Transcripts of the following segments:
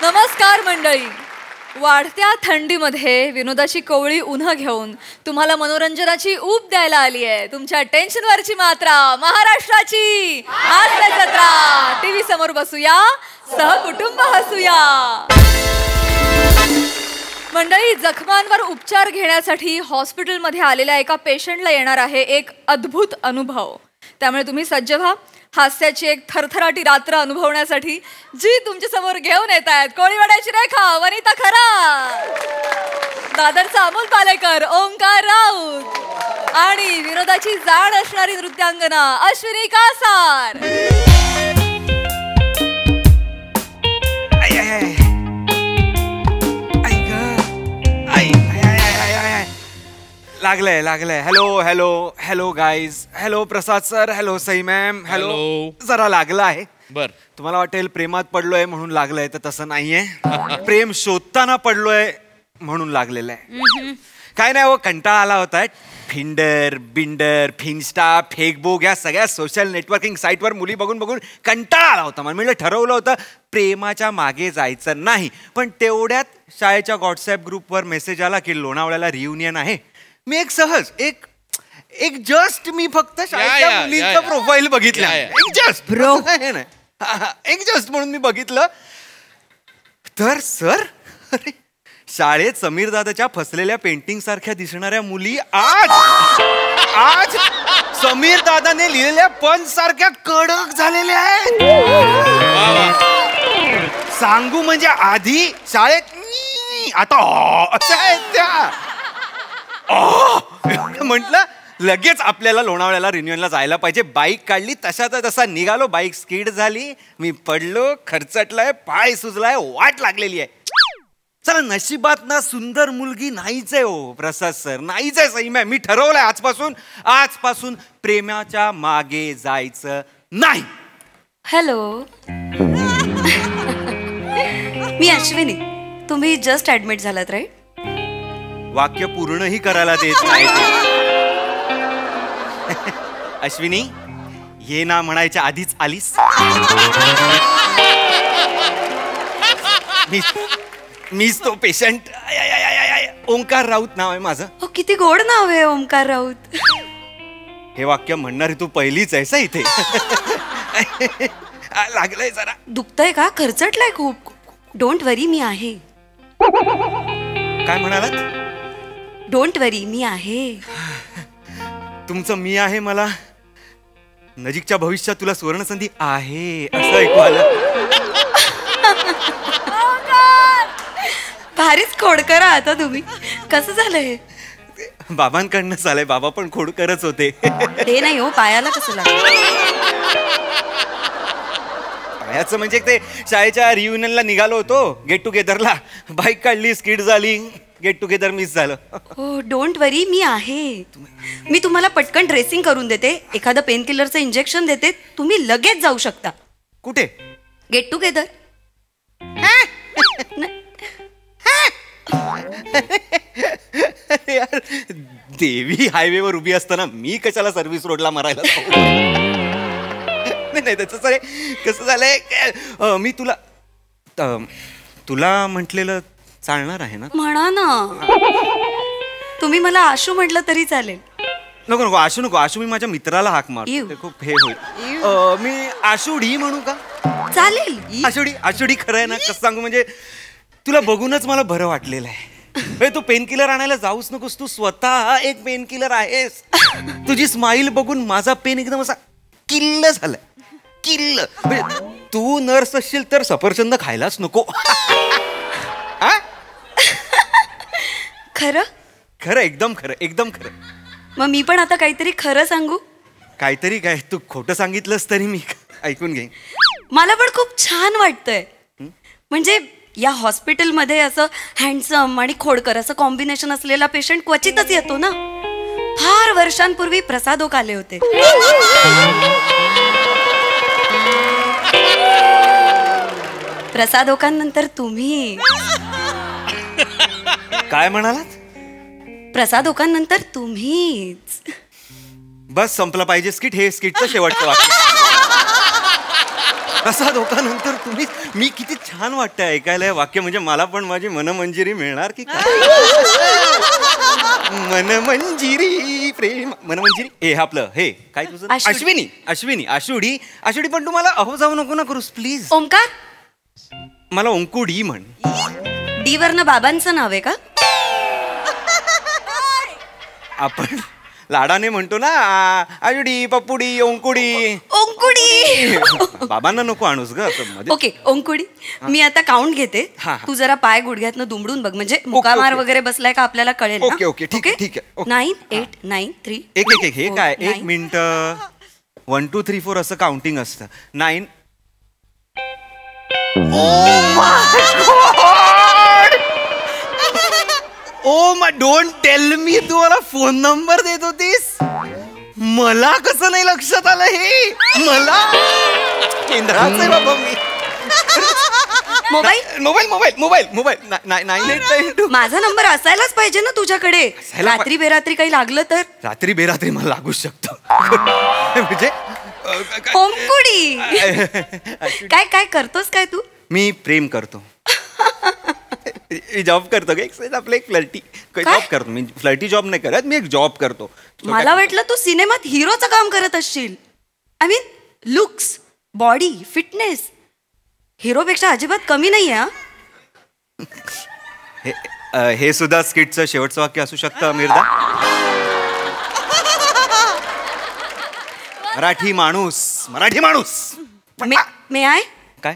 नमस्कार मंडळी. वाढत्या थंडीमध्ये विनोदाची कोवळी उन्ह घेऊन तुम्हाला मनोरंजनाची ऊब द्यायला आली आहे. तुमच्या टेन्शनवरची मात्रा महाराष्ट्राची हास्य जत्रा. टीव्ही समोर बसूया, सहकुटुंब हसूया. मंडळी, जखमांवर उपचार घेण्यासाठी हॉस्पिटलमध्ये आलेल्या एका पेशंटला येणार आहे एक अद्भुत अनुभव. त्यामुळे तुम्ही सज्ज व्हा हास्याची एक थरथराटी रात्र अनुभवण्यासाठी. जी तुमच्या समोर घेऊन येत आहेत कोळीवाड्याची रेखा वनिता खरात, दादरचा अमोल पालेकर, ओंकार राऊत आणि विनोदाची जाण असणारी नृत्यांगना अश्विनी कासार. लागलंय लागलंय. Hello hello hello guys. Hello Prasad sir. Hello Sai ma'am. Hello. जरा लागलं आहे. बर, तुम्हाला वाटेल प्रेमात पडलोय म्हणून लागलंय, तर तसं नाहीये. प्रेम शोधताना पडलोय म्हणून लागलेलं आहे. काय नाही हो, कंटाळा आला होता. फिंडर बिंडर फिन्स्टा फेसबुक या सगळ्या सोशल नेटवर्किंग साईटवर मुली बघून बघून कंटाळा आला होता. मला ठरवलं होतं प्रेमाच्या मागे जायचं नाही. पण तेवढ्यात शाळेच्या व्हॉट्सअप ग्रुपवर मेसेज आला की लोणावळ्याला रियुनियन आहे. मी एक सहज एक जस्ट मी फक्त शाळेच्या मुलींचं प्रोफाईल बघितलं. एक जस्ट म्हणून मी बघितलं तर सर, अरे शाळेत समीर दादाच्या फसलेल्या पेंटिंग सारख्या दिसणाऱ्या मुली आज समीर दादाने लिहिलेल्या पंच सारख्या कडक झालेल्या आहेत. सांगू म्हणजे आधी शाळेत आता अशा आहेत त्या. म्हटलं लगेच आपल्याला लोणावळ्याला रिन्युअलला जायला पाहिजे. बाईक काढली, तशाचा तसा निघालो. बाईक स्किड झाली, मी पडलो, खरचटलाय, पाय सुजलाय, वाट लागलेली आहे. चला, नशिबात ना सुंदर मुलगी नाहीच आहे हो प्रसाद सर, नाहीच आहे. सई मॅम, मी ठरवलंय आजपासून प्रेमाच्या मागे जायचं नाही. हॅलो, मी अश्विनी. तुम्ही जस्ट ऍडमिट झालात राईट? वाक्य पूर्णही करायला देत नाही. अश्विनी, ये ना म्हणायच्या आधीच आलीस. मीच तो पेशंट. ओंकार राऊत नाव आहे माझं. हो, किती गोड नाव आहे ओंकार राऊत. हे वाक्य म्हणणारी तू पहिलीच आहेस इथे. लागलंय जरा. दुखतंय का? खरचटलंय खूप? डोंट वरी, मी आहे. काय म्हणालात? डोंट वरी, मी आहे. तुमचं मी आहे मला नजीकच्या भविष्यात तुला सुवर्ण संधी आहे असं ऐकू आलं. भारीच खोडकर आता तुम्ही. कसं झालंय? बाबांकडनं झालंय. बाबा पण खोडकरच होते. ते नाही हो, पायाला कसं लागलं? पायाचं म्हणजे ते शाळेच्या रियुनियनला निघालो होतो, गेट टुगेदरला. बाईक काढली, स्किड झाली, गेट टुगेदर मिस झालं. हो, डोंट वरी, मी आहे. मी तुम्हाला पटकन ड्रेसिंग करून देते, एखादं पेन किलरचं इंजेक्शन देते, तुम्ही लगेच जाऊ शकता. कुठे? Get together. यार, देवी हायवेवर उभी असताना मी कशाला सर्व्हिस रोडला मारायला? नाही, त्याचं कसं झालंय, मी तुला म्हटलेलं चालणार आहे ना? म्हणा ना. तुम्ही मला आशू म्हटलं तरी चालेल. नको आशू मी माझ्या मित्राला हाक मारतो, खूप हे होईल. मी आशुडी म्हणू का? चालेल. आशुडी खरं आहे ना. कसं सांगू, म्हणजे तुला बघूनच मला बरं वाटलेलं आहे. तू पेन किलर आणायला जाऊच नकोस, तू स्वतः एक पेन किलर आहेस. तुझी स्माईल बघून माझा पेन एकदम असा किल्ल झालाय, किल्ल. तू नर्स असशील तर सफरचंद खायलाच नको. खरं? खरं, एकदम खरं. मग मी पण आता काहीतरी खरं सांगू? काहीतरी काय? तू खोटं सांगितलंस तरी मी ऐकून घेईन. मला पण खूप छान वाटतंय. म्हणजे या हॉस्पिटलमध्ये असं हँडसम आणि खोडकर असं कॉम्बिनेशन असलेला पेशंट क्वचितच येतो ना. फार वर्षांपूर्वी प्रसादोक आले होते. प्रसादोकांनंतर तुम्ही. काय म्हणालात? प्रसादोकांनंतर तुम्हीच. बस संपलं पाहिजे स्किट. हे स्किटचं शेवटचं वाक्य. प्रसाद ओकानंतर तुम्ही मी किती छान वाटतं ऐकायला हे वाक्य. म्हणजे मला पण माझी मनमंजिरी मिळणार की काय? मनमंजिरी प्रेम मनमंजिरी हे आपलं हे काय तुझं? अश्विनी. अश्विनी पण तुम्हाला अहो जाऊ नको ना करूस प्लीज. ओमकार. मला ओंकुडी म्हण. डी वरनं बाबांचं नाव आहे का? आपण लाडाने म्हणतो ना आजुडी पप्पुडी ओंकुडी. बाबांना नको आणूस ग असं मध्ये. ओके ओंकुडी. मी आता काउंट घेते. तू जरा पाय गुडघ्यातनं दुमडून बघ म्हणजे मुकामार वगैरे बसलाय का आपल्याला कळेल. ओके ठीक आहे. 9 8 9 3. एक हे काय 1 मिनिट 1 2 3 4 असं काउंटिंग असतं. 9. Oh my don't tell me तू मला फोन नंबर देत होतीस. मला कसं नाही लक्षात आलं हे. मला केंद्राच आहे बाबा मी. मोबाईल 989. माझा नंबर असायलाच पाहिजे ना तुझ्याकडे. रात्री बेरात्री काही लागलं तर. रात्री बेरात्री मला लागू शकतं. म्हणजे ओमकुडी. काय करतोस काय तू? मी प्रेम करतो. जॉब करतो आपलं एक फ्लर्टी जॉब करतो. मी फ्लर्टी जॉब नाही करत. मी एक जॉब करतो. मला वाटलं तू सिनेमात हिरोचं काम करत असशील. I mean looks body fitness हिरोपेक्षा अजिबात कमी नाही आहे. हे सुद्धा स्किटचं शेवटचं वाक्य असू शकतं मिर्दा. मराठी माणूस मे आय. काय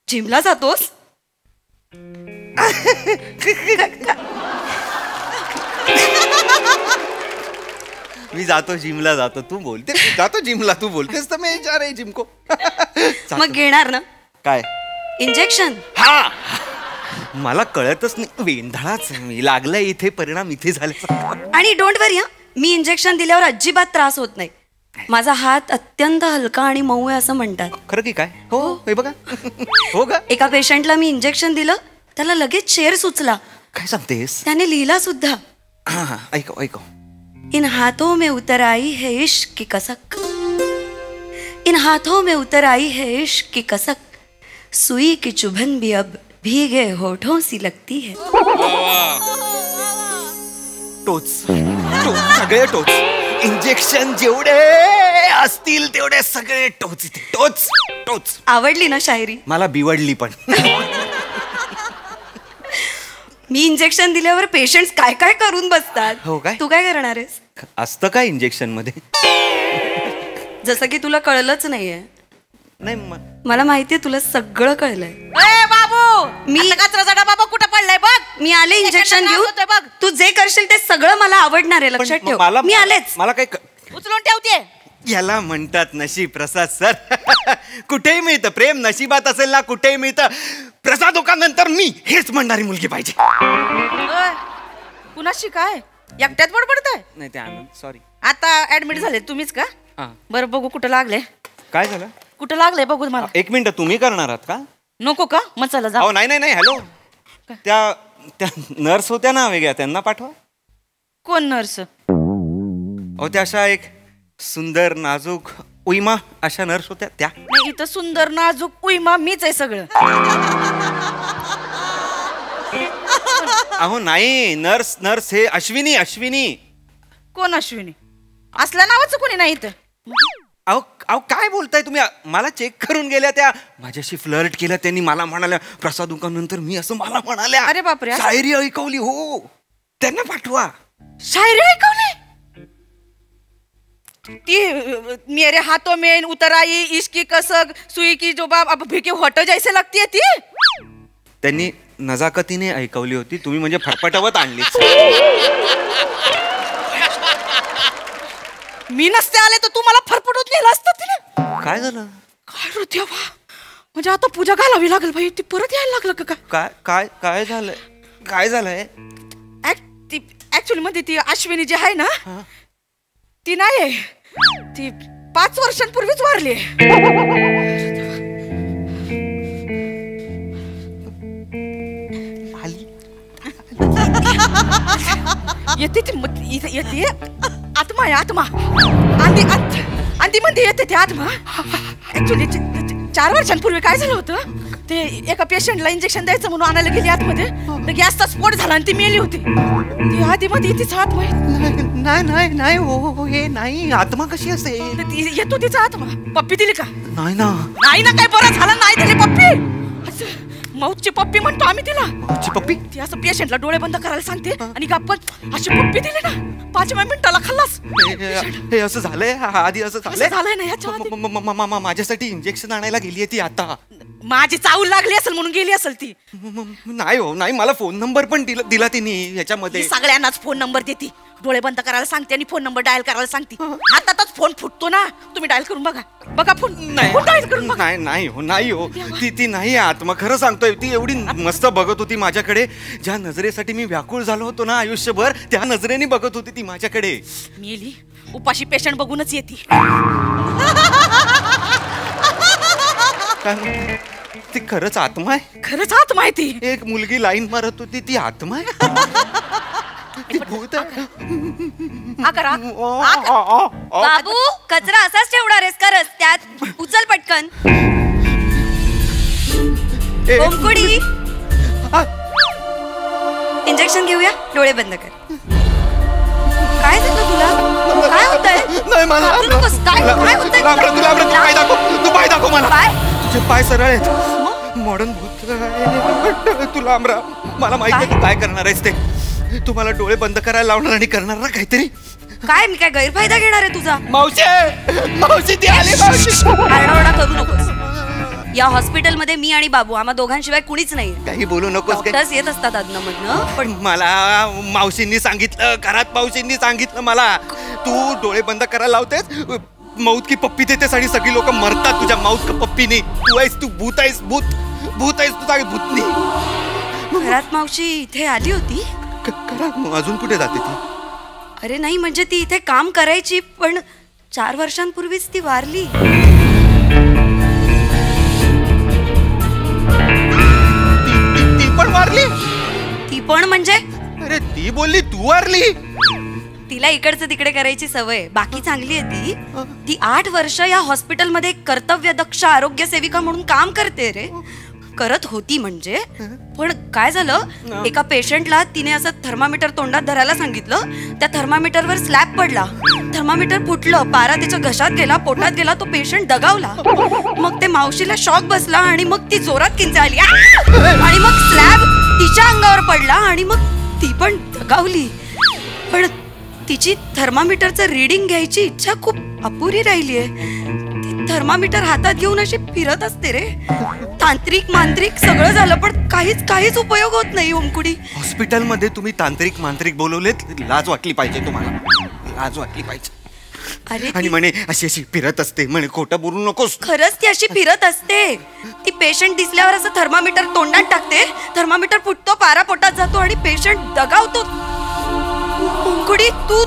जिमला जातोस? मी जातो जिमला जातो. तू बोलते जातो जिमला. तू बोलतेस तर मी जा रे जिम को. मग घेणार ना काय इंजेक्शन? हा मला कळतच नाही. वेंधळाच मी लागलाय इथे. परिणाम इथे झाले. आणि डोंट वरी मी इंजेक्शन दिल्यावर अजिबात त्रास होत नाही. माझा हात अत्यंत हलका आणि मऊ आहे असं म्हणतात. खरं की काय? हो हे बघा. हो का? एका पेशंटला मी इंजेक्शन दिलं त्याला लगेच शेर सुचला. काय सांगतेस? त्याने लिहिला सुद्धा. ऐकव. इन हाथों में उतर आई है इश्क की कसक. इन हाथों में उतर आई है इश्क की कसक. सुई की चुभन भी अब भीगे होठों सी लगती है. टोच सगळे टोच. इंजेक्शन जेवढे असतील तेवढे सगळे टोच इथे. टोच. आवडली ना शायरी? मला बिवडली पण. मी इंजेक्शन दिल्यावर पेशंट्स काय काय करून बसतात. हो काय? तू काय करणार आहेस? असतं काय इंजेक्शन मध्ये? जसं की तुला कळलंच नाहीये. नाही मला माहितीये तुला सगळं कळलंय. बाबू मी कचरा बाबा कुठं पडलाय बघ. मी आले इंजेक्शन घेऊन. बघ तू जे करशील ते सगळं मला आवडणार आहे. लक्षात ठेव. मी आलेच. मला काय उचलून ठेवते. याला म्हणतात नशीब प्रसाद सर. कुठेही मिळतं प्रेम. नशिबात असेल ना कुठेही मिळतं. प्रसाद ओकानंतर मी हेच म्हणणारी मुलगी पाहिजे. कुणाशी काय एकट्यात बडबडताय? नाही ते आनंद सॉरी. आता ऍडमिट झाले तुम्हीच का? बरं बघू कुठं लागले. काय झालं? कुठं लागले बघू मला. 1 मिनिट तुम्ही करणार आहात का? नको का? मग चला जा. नाही हॅलो. त्या नर्स होत्या ना वेगळ्या त्यांना पाठवा. कोण नर्स? त्या अशा एक सुंदर नाजूक उईमा अशा नर्स होत्या त्या. नाही इथं सुंदर नाजूक उईमा मीच आहे सगळं. अहो नाही नर्स हे अश्विनी. कोण अश्विनी? असल्या नावाचं कोणी नाही इथं. अहो काय बोलताय तुम्ही? मला चेक करून गेल्या त्या. माझ्याशी फ्लर्ट केलं त्यांनी. मला म्हणाल्या प्रसाद ओकानंतर मी असं मला म्हणाल्या. अरे बापरे. शायरी ऐकवली. हो त्यांना पाठवा. शायरी ऐकवली? ती मेरे हाथों में उतर आई इश्क की कसक सुई की जो बाब अब भिके होट जैसे लगती है ती. त्यांनी नजाकतीने ऐकवली होती. तुम्ही म्हणजे फटफटवत आणली. मी नसते आले तर तू मला फरफटून नेलं असतं तिने. काय झालं? काय रे देवा. म्हणजे आता पूजा घालावी लागेल भाई. ती परत यायला लागलं का? काय झालंय? काय झालंय? ऍक्च्युअली मध्ये ती अश्विनी जी आहे ना ती नाही. ती 5 वर्षांपूर्वीच वारली. येते ती येते. आत्मा आहे आत्मा. आणि ती म्हणते येते ती आत्मा. ऍक्च्युली 4 वर्षांपूर्वी काय झालं होतं, ते एका पेशंटला इंजेक्शन द्यायचं म्हणून आणायला गेली आतमध्ये, तर गॅसचा स्फोट झाला आणि ती मेली होती. ती आधी मध्ये तिचा आत्मा नाही नाही नाही हो, हे नाही. आत्मा कशी असेल? येतो तिचा आत्मा. पप्पी दिली का? नाही ना. नाही ना, काय बरं झालं नाही दिली पप्पी. माऊची पप्पी म्हणतो आम्ही तिला. पप्पी? ती असं पेशंटला डोळे बंद करायला सांगते आणि गप्पन अशी पप्पी दिली ना, 5व्या मिनिटाला खाल्लास. हे असं झालंय? आधी असं झालंय ना याच्या आधी. माझ्यासाठी इंजेक्शन आणायला गेलीये ती आता. माझी चावल लागली असेल म्हणून गेली असेल ती. नाही हो, नाही. मला फोन नंबर पण दिला तिने ह्याच्यामध्ये. सगळ्यांनाच फोन नंबर देते, डोळे बंद करायला सांगते आणि फोन नंबर डायल करायला सांगते. हातातच फोन फुटतो ना, तुम्ही डायल करून बघा फोन. डायल करून बघा. नाही हो ती नाही आत्मा. खरं सांगतोय, ती एवढी मस्त बघत होती माझ्याकडे. ज्या नजरेसाठी मी व्याकुळ झालो होतो ना आयुष्यभर, त्या नजरेने बघत होती ती माझ्याकडे. मेली उपाशी पेशंट बघूनच येते. ती खरंच आत्मा आहे? खरंच आत्मा आहे ती. एक मुलगी लाईन मारत होती, ती आत्मा आहे? ती भूत आहे? बाबू, कचरा असाच ठेवणार आहेस का रस्त्यात? उचल पटकन. ओमकुडी, इंजेक्शन घेऊया. डोळे बंद कर. काय झालं तुला? काय होतंय? नाही मला. काय होतंय? तू पाय दाखव मला. तुझे पाय सरळ आहेत. मॉडर्न भूत. तू लांब राहा. मला माहिती आहे तू काय करणार आहेस ते. तू मला डोळे बंद करायला लावणार आणि करणार ना काहीतरी. काय, मी काय गैरफायदा घेणार आहे तुझा? मावशी ती आली. आरडाओरडा करू नकोस. या हॉस्पिटलमध्ये मी आणि बाबू, आम्हा दोघांशिवाय कुणीच नाही. काही बोलू नकोस. डॉक्टर्स येत असतात अधनं, पण मला मावशींनी सांगितलं, घरात मावशींनी सांगितलं मला, तू डोळे बंद करायला लावतेस, मौत की पप्पी देतेस आणि सगळी लोक मरतात तुझ्या मौत का पप्पीने. तू भूत आहेस. भूत आहेस तू. चांगली भूतनी. घरात मावशी इथे आली होती. अजून कुठे जाते ती? अरे नाही, म्हणजे ती इथे काम करायची, पण 4 वर्षांपूर्वीच ती वारली. ती पण वारली? ती पण म्हणजे? अरे ती बोलली तू वारली. तिला इकडचं तिकडे करायची सवय. बाकी चांगली आहे ती 8 वर्ष या हॉस्पिटलमध्ये कर्तव्यदक्ष आरोग्य सेविका म्हणून काम करते रे. करत होती म्हणजे. पण काय झालं, एका पेशंटला तिने असं थर्मामीटर तोंडात धरायला सांगितलं. त्या थर्मामीटरवर स्लॅब पडला. थर्मामीटर फुटलं, पारा त्याच्या घशात गेला, पोटात गेला. तो पेशंट दगावला. मग ते मावशीला शॉक बसला आणि मग ती जोरात किंचाळली आणि मग स्लॅब तिच्या अंगावर पडला आणि मग ती पण दगावली. पण तिची थर्मामीटरचं रीडिंग घ्यायची इच्छा खूप अपुरी राहिली आहे. ती थर्मामीटर हातात घेऊन अशी फिरत असते रे. तांत्रिक मांत्रिक सगळं झालं, पण काहीच उपयोग होत नाही. ओमकुडी, हॉस्पिटलमध्ये तुम्ही तांत्रिक मांत्रिक बोलवलेत? लाज वाटली पाहिजे तुम्हाला. लाज वाटली पाहिजे. अरे आणि म्हणे अशी फिरत असते, म्हणे खोटं बोलू नकोस. खरंच ती अशी फिरत असते. ती पेशंट दिसल्यावर असं थर्मामीटर तोंडात टाकते. थर्मामीटर फुटतो, पारा पोटात जातो आणि पेशंट दगावतो. ओमकुडी, तू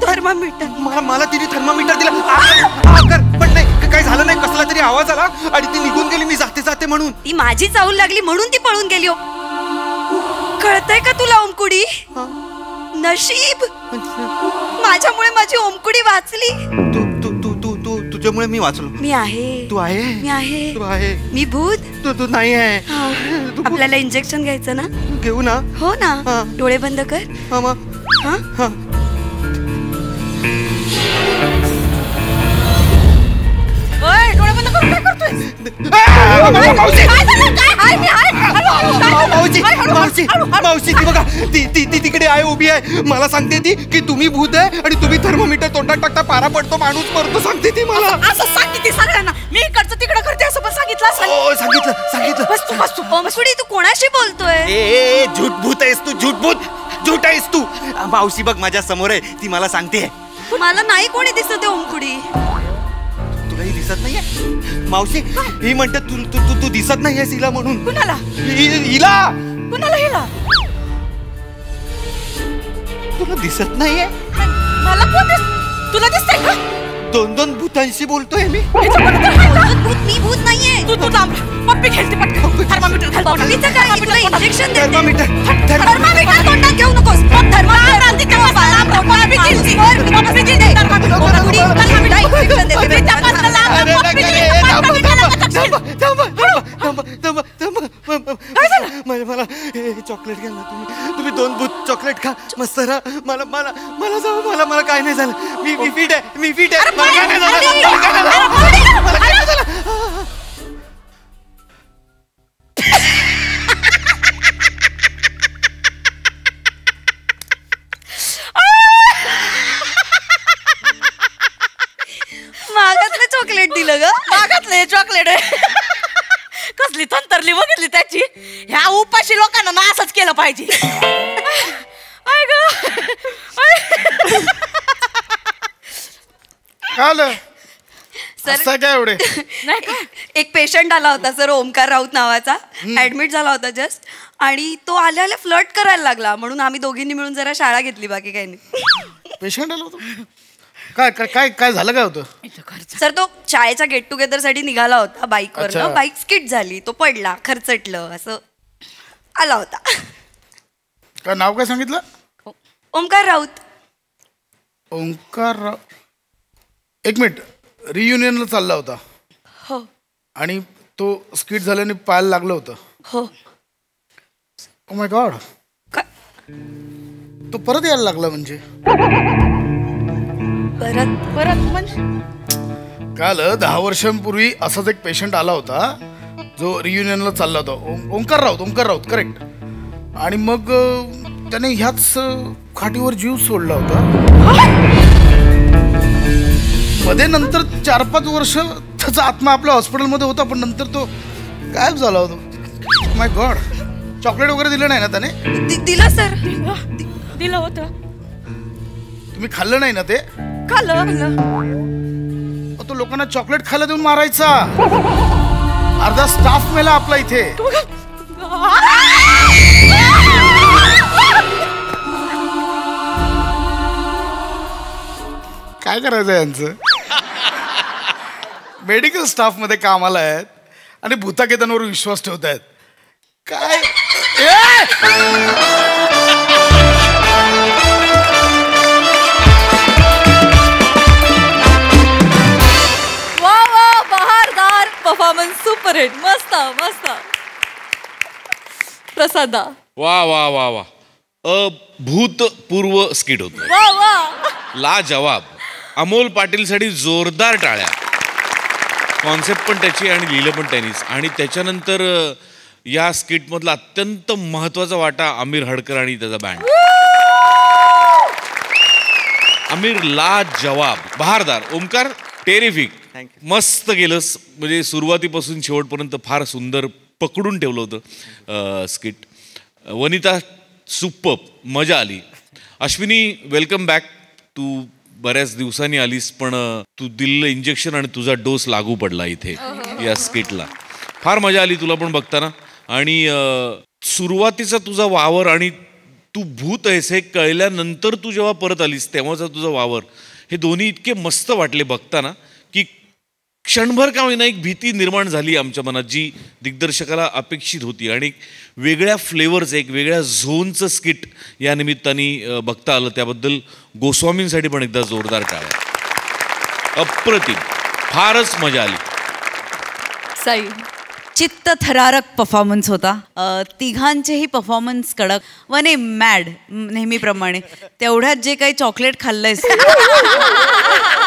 थर्मामीटर. मला तिने थर्मामीटर दिला. पण नाही, काही झालं नाही. कसला तरी आवाज आला आणि ती निघून गेली. मी जाते म्हणून. ती माझी चावल लागली म्हणून ती पळून गेली. कळतंय का तुला ओमकुडी? नशीब, माझ्यामुळे माझी ओमकुडी वाचली. तुझ्यामुळे मी वाचलो. मी आहे. तू आहे. मी आहे. तू आहे. मी भूत. तू नाही आहे. आपल्याला इंजेक्शन घ्यायचं ना? घेऊ ना. हो ना. डोळे बंद कर. हा. डोळे बंद करून काय करतोय? मावशी ती बघा, ती तिकडे आहे, उभी आहे. मला सांगते ती की तुम्ही भूत आहे आणि तुम्ही थर्मोमीटर तोंडात टाकता, पारा पडतो, माणूस मरतो. सांगते ती मला. असं सांगते ती सगळ्यांना. मी इकडचं तिकडं करते असं पण सांगितलं. सांगितलं. बस तू. ओमकुडी, तू कोणाशी बोलतोय? ए झूट भूत आहेस तू. झूट आहेस तू. मावशी बघ माझ्या समोर आहे. ती मला सांगते. मला नाही कोणी दिसत आहे ओमकुडी. तुलाही दिसत नाहीये? मावशी ही म्हणते तू दिसत नाहीयेस हिला म्हणून. कुणाला? हिला. कुणाला? हिला. तुला दिसत नाहीये? मला कोण तुला दिसतंय का? 2 भूतांशी बोलतोय मी. मी भूत नाहीये. तू लांब. पप्पी खेळते पटकन. थर्मामीटर घाल. पप्पीचं काय? तुला इंजेक्शन देते. थर्मामीटर तोंडात घेऊ नकोस. थर्मामीटर मला चॉकलेट घ्या ना तुम्ही 2 भूत चॉकलेट खा मस्त राहा मला मला मला जाऊ मला काय नाही झालं मी फिट आहे मला काय नाही झालं मला काय नाही झालं मागातलं चॉकलेट दिलं ग. मागातलं चॉकलेट आहे. कसली तंतरली बघितली त्याची. ह्या उपाशी लोकांना ना असंच केलं पाहिजे. आय ग. सर काय एवढे एक पेशंट आला होता सर, ओमकार राऊत नावाचा, ऍडमिट झाला होता जस्ट, आणि तो आल्या फ्लर्ट करायला लागला, म्हणून आम्ही दोघींनी मिळून जरा शाळा घेतली, बाकी काही नाही. पेशंट आला होता? काय काय काय झालं, काय होतं सर? तो शाळेच्या गेट टुगेदर साठी निघाला होता बाईकवर, अच्छा. बाईक स्किट झाली, तो पडला, खरचटलं, असं आला होता. काय नाव काय सांगितलं? ओमकार राऊत. ओंकार राव. एक मिनिट, रियुनियनला चालला होता हो आणि तो स्किट झाल्याने पायाला लागलं होतं. हो. ओ माय गॉड. काय तो परत यायला लागला म्हणजे? परत म्हणजे काल 10 वर्षांपूर्वी असाच एक पेशंट आला होता जो रियुनियनला चालला होता. ओंकार राऊत करेक्ट. आणि मग त्याने ह्याच खाटीवर जीव सोडला होता. मध्ये नंतर 4-5 वर्ष त्याचा आत्मा आपल्या हॉस्पिटलमध्ये होता, पण नंतर तो गायब झाला होता. माय गॉड. चॉकलेट वगैरे दिलं नाही ना त्याने? दिलं सर, दिलं होतं. तुम्ही खाल्लं नाही ना ते? खाल्लं. तो लोकांना चॉकलेट खायला देऊन मारायचा. अर्धा स्टाफ मेला आपला इथे. काय करायचं यांचं? मेडिकल स्टाफ मध्ये कामाला आहेत आणि भूताकेतांवर विश्वास ठेवत आहेत. काय वा बहारदार परफॉर्मन्स, सुपर हिट, मस्त मस्त. प्रसादा. वा वा वा वा. अभूतपूर्व स्किट होतं. वा वा. ला जवाब. अमोल पाटीलसाठी जोरदार टाळ्या. कॉन्सेप्ट पण त्याची आणि लिहिलं पण त्यांनीच. आणि त्याच्यानंतर या स्किटमधला अत्यंत महत्वाचा वाटा आमिर हडकर आणि त्याचा बँड. आमिर ला जवाब, बहारदार. ओमकार टेरिफिक, मस्त गेलंस. म्हणजे सुरुवातीपासून शेवटपर्यंत फार सुंदर पकडून ठेवलं होतं स्किट. वनिता सुपर्ब, मजा आली. Ashwini welcome back. तू बऱ्याच दिवसांनी आलीस, पण तू दिलेलं इंजेक्शन आणि तुझा डोस लागू पडला इथे या स्किटला. फार मजा आली तुला पण बघताना. आणि सुरुवातीचा तुझा वावर आणि तू भूत आहेस हे कळल्यानंतर तू जेव्हा परत आलीस तेव्हाचा तुझा वावर, हे दोन्ही इतके मस्त वाटले बघताना की क्षणभर का होईना एक भीती निर्माण झाली आमच्या मनात, जी दिग्दर्शकाला अपेक्षित होती. आणि वेगळ्या फ्लेवरचं, एक वेगळ्या झोनचं स्किट या निमित्ताने बघता आलं. त्याबद्दल गोस्वामींसाठी पण एकदा जोरदार टाळ्या. अप्रतिम, फारच मजा आली. साई. चित्तथरारक परफॉर्मन्स होता. तिघांचेही परफॉर्मन्स कडक. वने मॅड नेहमीप्रमाणे. तेवढ्यात जे काही चॉकलेट खाल्लंयस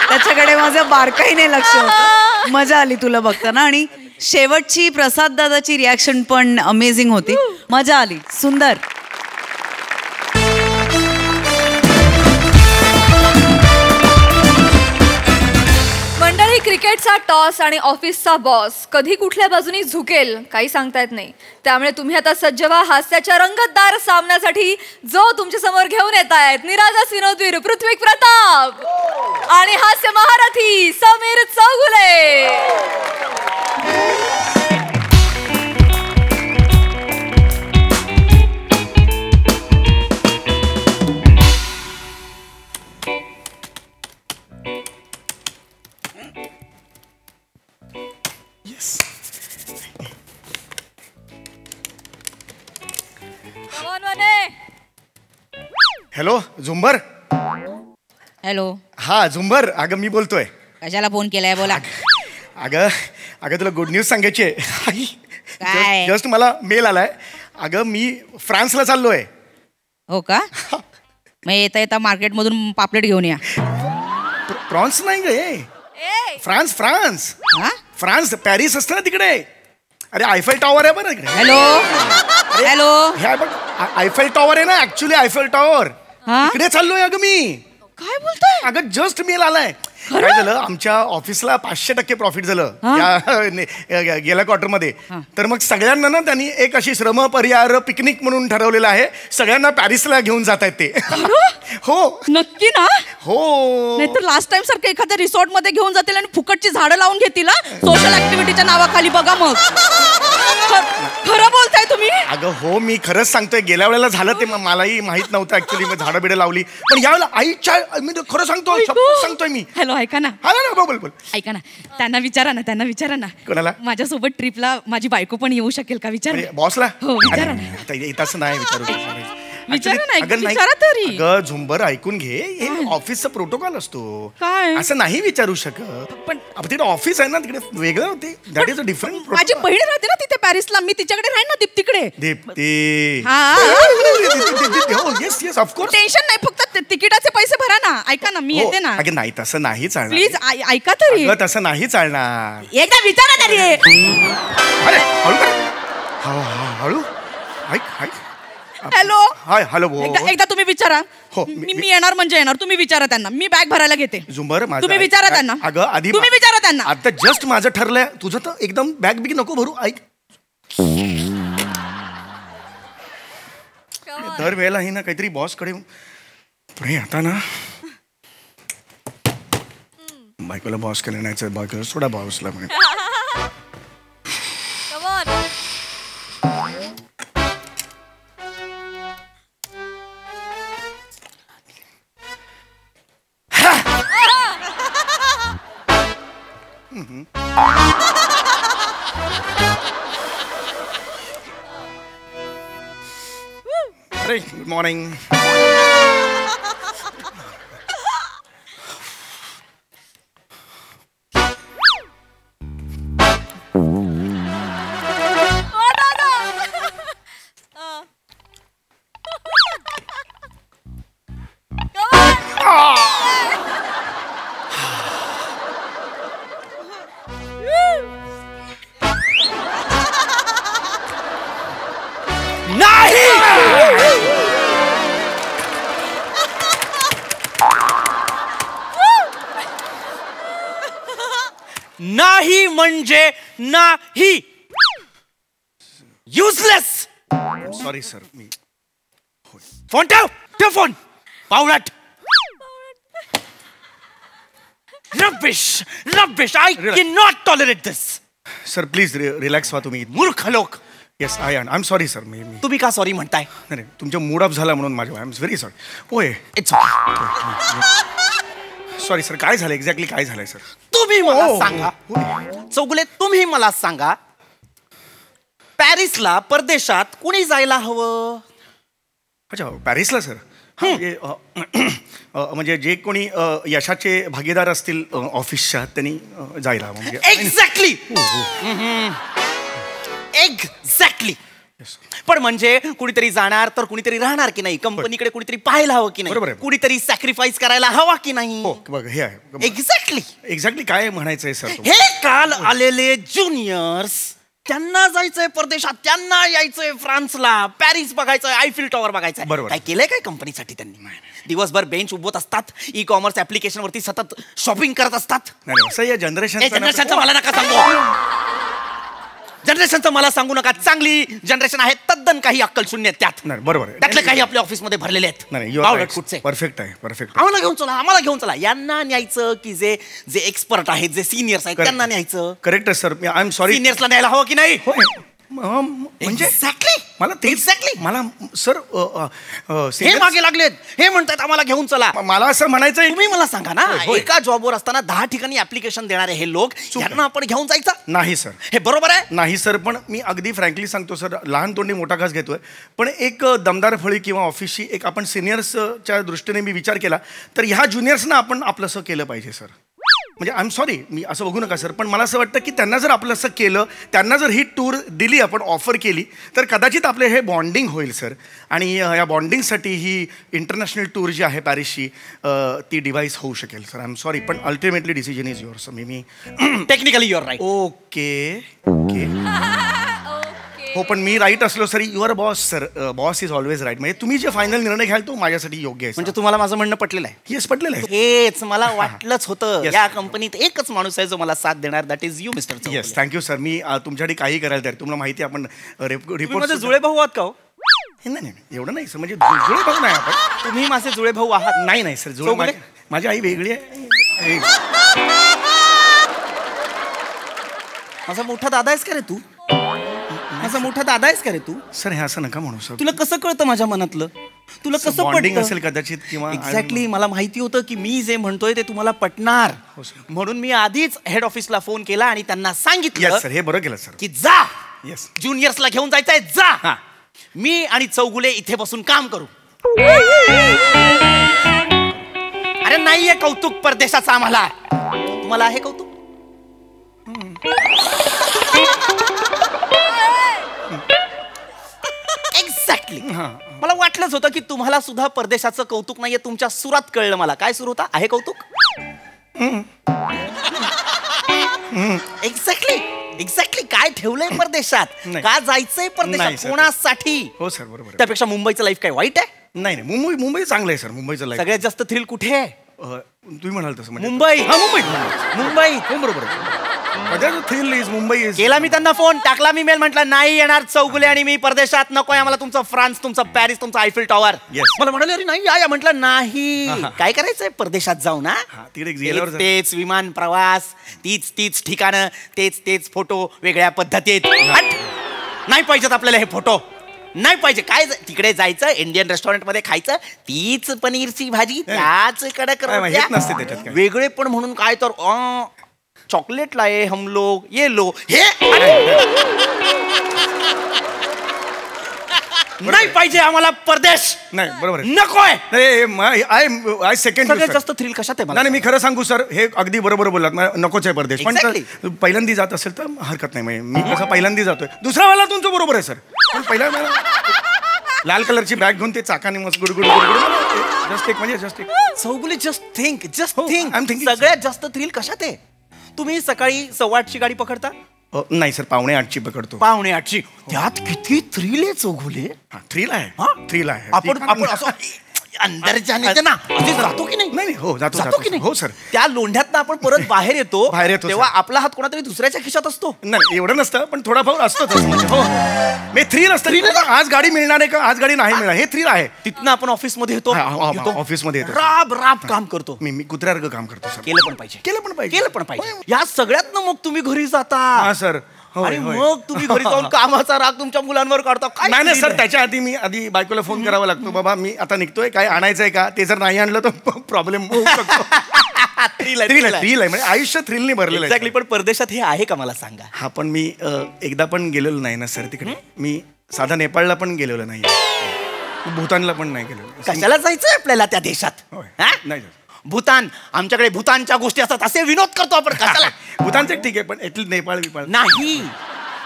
त्याच्याकडे माझं बारकाईने लक्ष होतं. मजा आली तुला बघताना. आणि शेवटची प्रसाद दादाची रिॲक्शन पण अमेझिंग होती. मजा आली, सुंदर. मंडळी, क्रिकेटचा टॉस आणि ऑफिसचा बॉस कधी कुठल्या बाजूनी झुकेल काही सांगता येत नाही. त्यामुळे तुम्ही आता सज्ज व्हा हास्याच्या रंगतदार सामन्यासाठी. जो तुमच्या समोर घेऊन येत आहेत निरागस विनोदवीर पृथ्वीक प्रताप आणि हास्य महारथी समीर चौगुले. हॅलो झुंबर. हॅलो. हा झुंबर, अगं मी बोलतोय. कशाला फोन केलाय, बोला. अगं तुला गुड न्यूज सांगायची आहे. काय? जस्ट मला मेल आलाय अगं मी फ्रान्सला चाललोय. हो का? मग येता येता मार्केटमधून पापलेट घेऊन या. प्रॉन्स नाही गे, फ्रान्स फ्रान्स हा? फ्रान्स पॅरिस असतं ना तिकडे. अरे आयफेल टॉवर आहे बरं तिकडे. Hello hello. हे बघ आयफेल टॉवर आहे ना, ऍक्च्युली आयफेल टॉवर. हा? तिकडे चाललोय अगं मी. काय बोलताय? अगं जस्ट मेल आलाय. काय झालं, आमच्या ऑफिसला 500% प्रॉफिट झालं गेल्या क्वार्टर मध्ये. तर मग सगळ्यांना ना त्यांनी एक अशी श्रम परिहार पिकनिक म्हणून ठरवलेलं आहे. सगळ्यांना पॅरिसला घेऊन जात आहेत ते. हो नक्की ना? हो. नाहीतर लास्ट टाइम सारखं एखाद्या रिसॉर्ट मध्ये घेऊन जातील आणि फुकटची झाडं लावून घेतील सोशल ऍक्टिव्हिटीच्या नावाखाली. बघा मग. खरं बोलताय तुम्ही? अगं हो, मी खरंच सांगतोय. गेल्या वेळेला झालं ते मलाही माहित नव्हतं ऍक्च्युली. मी झाडं बिडं लावली, पण यावेळेला आईच्या मी खरं सांगतोय, सांगतोय मी. हॅलो ऐका ना. हा ना, बोल बोल. ऐका ना, त्यांना विचारा ना. कोणाला? माझ्यासोबत ट्रिपला माझी बायको पण येऊ शकेल का? विचारा. बॉसला? हो, विचारा ना. तसं नाही विचारू. विचारा ना, अगं नाही. विचारा तरी. अगं झुंबर ऐकून घे, हे ऑफिसचा प्रोटोकॉल असतो. काय? असं नाही विचारू शकत. पण तिथे ऑफिस आहे ना, तिकडे वेगळं होते. That is a different. माझी बहीण राहते ना तिथे पॅरिसला. मी तिच्याकडे राहीन ना दीप्तीकडे. Deepti. Yes yes of course. Tension नाही, फक्त तिकिटाचे पैसे भरा ना. ऐका ना, मी येते ना. अगं नाही, तसं नाही चालणार. प्लीज ऐका तरी. अगं तसं नाही चालणार. एकदा विचारा तरी. अरे हळू कर. हळू ऐक. हॅलो. Hi hello. एकदा तुम्ही विचारा. हो, मी येणार म्हणजे येणार. तुम्ही विचारा त्यांना. मी बॅग भरायला घेते. झुंबर माझं तुम्ही विचारा त्यांना. अगं आधी तुम्ही विचारा त्यांना. आता जस्ट माझं ठरलंय. तुझं तर एकदम बॅग बिग नको भरू. ऐक, दर वेळेला ही ना काहीतरी बॉस कडे पुढे आता ना बायकोला बॉस केलं नाही, बायकोला सोडा बॉसला म्हणे. अरे गुड मॉर्निंग. नाही म्हणजे नाही. युजलेस. Sorry sir. मी फोन ठेव फोन. पावलाट. Rubbish. I can not tolerate this. Sir please relax व्हा तुम्ही. मूर्ख लोक. Yes I am sorry sir. मी तुम्ही का सॉरी म्हणताय? नाही तुमच्या मूड ऑफ झाला म्हणून माझ्या. I am very sorry. होय इट्स सॉरी सर. काय झालं एक्झॅक्टली? काय झालंय सर? तुम्ही मला सांगा. चौगुले तुम्ही मला सांगा, पॅरिसला परदेशात कुणी जायला हवं? अच्छा पॅरिसला सर. म्हणजे जे कोणी यशाचे भागीदार असतील ऑफिसच्या त्यांनी जायला. म्हणजे एक्झॅक्टली. एक्झॅक्टली. पण म्हणजे कुणीतरी जाणार तर कुणीतरी राहणार की नाही? कंपनीकडे कुणीतरी पाहायला हवं की नाही? कुणीतरी सॅक्रिफाईस करायला हवा की नाही? बघ हे आहे. एक्झॅक्टली काय म्हणायचंय सर? हे काल आलेले ज्युनियर्स, त्यांना जायचंय परदेशात, त्यांना यायचंय फ्रान्सला, पॅरिस बघायचंय, आयफिल टॉवर बघायचंय. बरोबर. काय केलंय काय कंपनीसाठी त्यांनी? दिवसभर बेंच उभवत असतात, ई कॉमर्स ऍप्लिकेशन वरती सतत शॉपिंग करत असतात. नाही असं या जनरेशनचं मला नका सांगू. जनरेशनचं मला सांगू नका. चांगली जनरेशन आहे, तद्दन काही अक्कल शून्य त्यात. बरोबर. त्यातले काही आपल्या ऑफिसमध्ये भरलेले आहेत. परफेक्ट आहे. परफेक्ट. आम्हाला घेऊन चला. यांना न्यायचं की जे एक्सपर्ट आहेत, जे सिनियर्स आहेत त्यांना न्यायचं? Correct sir. I am sorry. सिनियर्सला न्यायला हवं की नाही? म्हणजे एक्झॅक्टली. मला ते एक्झॅक्टली. मला सर हे मागे लागलेत, हे म्हणतात आम्हाला घेऊन चला. मला असं म्हणायचं, तुम्ही मला सांगा ना, एका जॉबवर असताना 10 ठिकाणी ऍप्लिकेशन देणारे हे लोक, यांना आपण घेऊन जायचं नाही सर? हे बरोबर आहे? नाही सर. पण मी अगदी फ्रँकली सांगतो सर, लहान तोंडी मोठा घास घेतोय. पण एक दमदार फळी किंवा ऑफिसची एक आपण सिनियर्सच्या दृष्टीने मी विचार केला तर ह्या ज्युनियर्सना आपण आपलंसं केलं पाहिजे सर. म्हणजे आय एम सॉरी, मी असं बघू नका सर, पण मला असं वाटतं की त्यांना जर आपलं असं केलं, त्यांना जर ही टूर दिली, आपण ऑफर केली, तर कदाचित आपले हे बॉन्डिंग होईल सर. आणि या बॉन्डिंगसाठी ही इंटरनॅशनल टूर जी आहे पॅरिसची ती डिवाईस होऊ शकेल सर. आय एम सॉरी, पण ultimately decision is your. Sir मी technically your right. Okay okay हो, पण मी राईट असलो sir, your boss sir, boss is always right. म्हणजे तुम्ही जे फायनल निर्णय घ्याल तो माझ्यासाठी योग्य आहे. म्हणजे तुम्हाला माझं म्हणणं पटलेलं आहे? येस, पटलेलं आहे. हेच मला वाटलंच होतं. Yes. या कंपनीत एकच माणूस आहे जो मला साथ देणार, that is you mister. Yes, thank you sir. मी तुमच्यासाठी काही करायला तयार. तुम्हाला माहिती आहे आपण रिपोर्ट. जुळे भाऊ आहात का हो? नाही एवढं नाही सर, म्हणजे जुळे भाऊ नाही आपण. तुम्ही माझे जुळे भाऊ आहात? नाही सर, जुळे माझी आई वेगळी आहे. माझा मोठा दादा आहेस का रे तू? माझा मोठा दादा आहेस का रे तू? सर हे असं नका म्हणू सर. तुला कसं कळतं माझ्या मनातलं? तुला कसं बॉन्डिंग असेल कदाचित, किंवा एक्झॅक्टली मला माहिती होतं की मी जे म्हणतोय ते तुम्हाला पटणार, म्हणून मी आधीच हेड ऑफिसला फोन केला आणि त्यांना सांगितलं. सर हे बरं केलं सर की जा, येस ज्युनियर्सला घेऊन जायचंय, जा. मी आणि चौगुले इथे बसून काम करू. अरे नाहीये कौतुक परदेशाचं आम्हाला. तुम्हाला आहे कौतुक? एक्झॅक्टली. मला वाटलंच होतं की तुम्हाला सुद्धा परदेशाचं कौतुक नाहीये. तुमच्या सुरात कळलं मला. काय सुरू होता? आहे कौतुक? एक्झॅक्टली काय ठेवलंय परदेशात? का जायचंय परदेशात? कोणासाठी? हो सर, बरोबर. त्यापेक्षा मुंबईचं लाईफ काय वाईट आहे? नाही मुंबई चांगलं आहे सर. मुंबईचं लाईफ सगळ्यात जास्त थ्रिल कुठे आहे? तुम्ही म्हणाल तसं म्हणजे मुंबई. मुंबई हो बरोबर. Thrill is Mumbai is. केला मी त्यांना फोन, टाकला मी मेल, म्हटलं नाही येणार चौगुले आणि मी परदेशात. नकोय आम्हाला तुमचं फ्रान्स, तुमचं पॅरिस, तुमचं आयफेल टॉवर. मला म्हणाले अरे नाही या. म्हटलं नाही, काय करायचंय परदेशात जाऊ ना. तेच विमान प्रवास, तीच ठिकाणं, तेच फोटो वेगळ्या पद्धतीत. नाही पाहिजेत आपल्याला हे फोटो. नाही पाहिजे. काय तिकडे जायचं, इंडियन रेस्टॉरंटमध्ये खायचं, तीच पनीरची भाजी, त्याच कडक नसते. वेगळे पण म्हणून काय तर चॉकलेट लाए हम लोग, ये लो. हे नाही पाहिजे आम्हाला परदेश. नाही बरोबर नकोय. I second. सगळ्यात जास्त थ्रिल कशात आहे? नाही मी खरं सांगू सर, हे अगदी बरोबर बोललात. नकोच आहे परदेश. पण पहिल्यांदा जात असेल तर हरकत नाही. मी कसं पहिल्यांदा जातोय. दुसऱ्या वेळेला तुमचं बरोबर आहे सर, पण पहिल्या वेळेला लाल कलरची बॅग घेऊन ते चाकाने मस्त गुडगुड जस्ट एक. Chougule just think. सगळ्यात जास्त थ्रिल कशात आहे? तुम्ही सकाळी 8:15ची गाडी पकडता? नाही सर, 7:45ची पकडतो. 7:45ची. त्यात किती थ्रिल आहे चौगुले. थ्रिल आहे. आपण असं अंदर जाण्याचं ना जातो की नाही? हो जातो की नाही? हो सर. त्या लोंढ्यात आपण परत बाहेर येतो तेव्हा आपला हात कोणातरी दुसऱ्याच्या खिशात असतो. नाही एवढं नसतं, पण थोडा भाऊ असतोच. मी थ्रिल असतं. आज गाडी मिळणार आहे का, आज गाडी नाही मिळणार, हे थ्रिल आहे. तिथनं आपण ऑफिसमध्ये येतो. ऑफिसमध्ये येतो, राब काम करतो. मी कुत्र्यासारखं काम करतो सर. केलं पण पाहिजे. या सगळ्यात मग तुम्ही घरी जाता. हा सर. आणि मग तुम्ही घरी जाऊन कामाचा राग तुमच्या मुलांवर काढता. नाही सर, त्याच्या आधी मी बायकोला फोन करावा लागतो. बाबा मी आता निघतोय, काय आणायचंय का? ते जर नाही आणलं तर प्रॉब्लेम होऊ शकतो. थ्रिल आहे म्हणजे आयुष्य थ्रिलने भरलेलं आहे. एक्झॅक्टली. पण परदेशात हे आहे का मला सांगा? हा, पण मी एकदा पण गेलेलो नाही ना सर तिकडे. मी साधा नेपाळला पण गेलेलो नाही, भूतानला पण नाही गेलेलो. कशाला जायचंय आपल्याला त्या देशात? नाही भूतान, आमच्याकडे भूतानच्या गोष्टी असतात, असे विनोद करतो आपण. कशाला? भूतानचं ठीक आहे, पण एटलीस्ट नेपाळ नाही.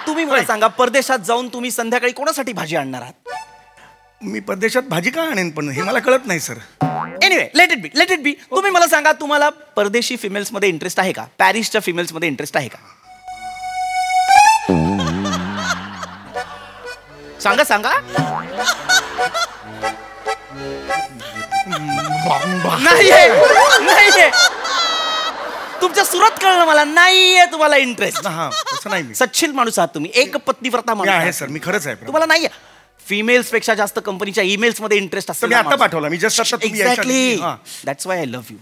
तुम्ही मला सांगा, परदेशात जाऊन तुम्ही संध्याकाळी कोणासाठी भाजी आणणार आहात? मी परदेशात भाजी का आणेन, पण हे मला कळत नाही sir. Anyway, let it be. तुम्ही मला सांगा, तुम्हाला परदेशी फिमेल्स मध्ये इंटरेस्ट आहे का? पॅरिसच्या फिमेल्स मध्ये इंटरेस्ट आहे का? सांगा. नाहीये. तुमच्या सुरात कळलं मला. नाहीये तुम्हाला इंटरेस्ट. नाही. सच्चिल माणूस आहात तुम्ही, एक पत्नीव्रता माणूस आहे सर. मी खरंच आहे. तुम्हाला नाहीये. फिमेल्स पेक्षा जास्त कंपनीच्या ईमेल्स मध्ये इंटरेस्ट असतो. मी आता पाठवला. मी just exactly. That's why I love you.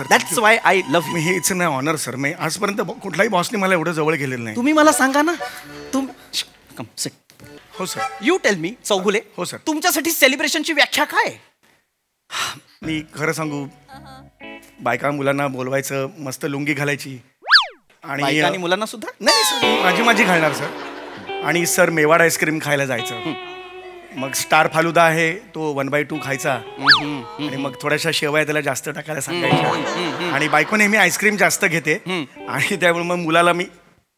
That's why I love you. हे इट्स माय ऑनर सर. मी आजपर्यंत कुठलाही बॉसने मला एवढं जवळ गेलेलं नाही. तुम्ही मला सांगा ना. हो sir. You tell me Chougule. हो सर. तुमच्यासाठी सेलिब्रेशनची व्याख्या काय? मी खरं सांगू, बायका मुलांना बोलवायचं, मस्त लुंगी घालायची आणि मुलांना सुद्धा. नाही सर, माझी घालणार सर. आणि सर मेवाड आईस्क्रीम खायला जायचं. मग स्टार फालुदा आहे तो 1/2 खायचा आणि मग थोड्याशा शेवया त्याला जास्त टाकायला सांगायच्या आणि बायको नेहमी आईस्क्रीम जास्त घेते आणि त्यामुळे मग मुलाला मी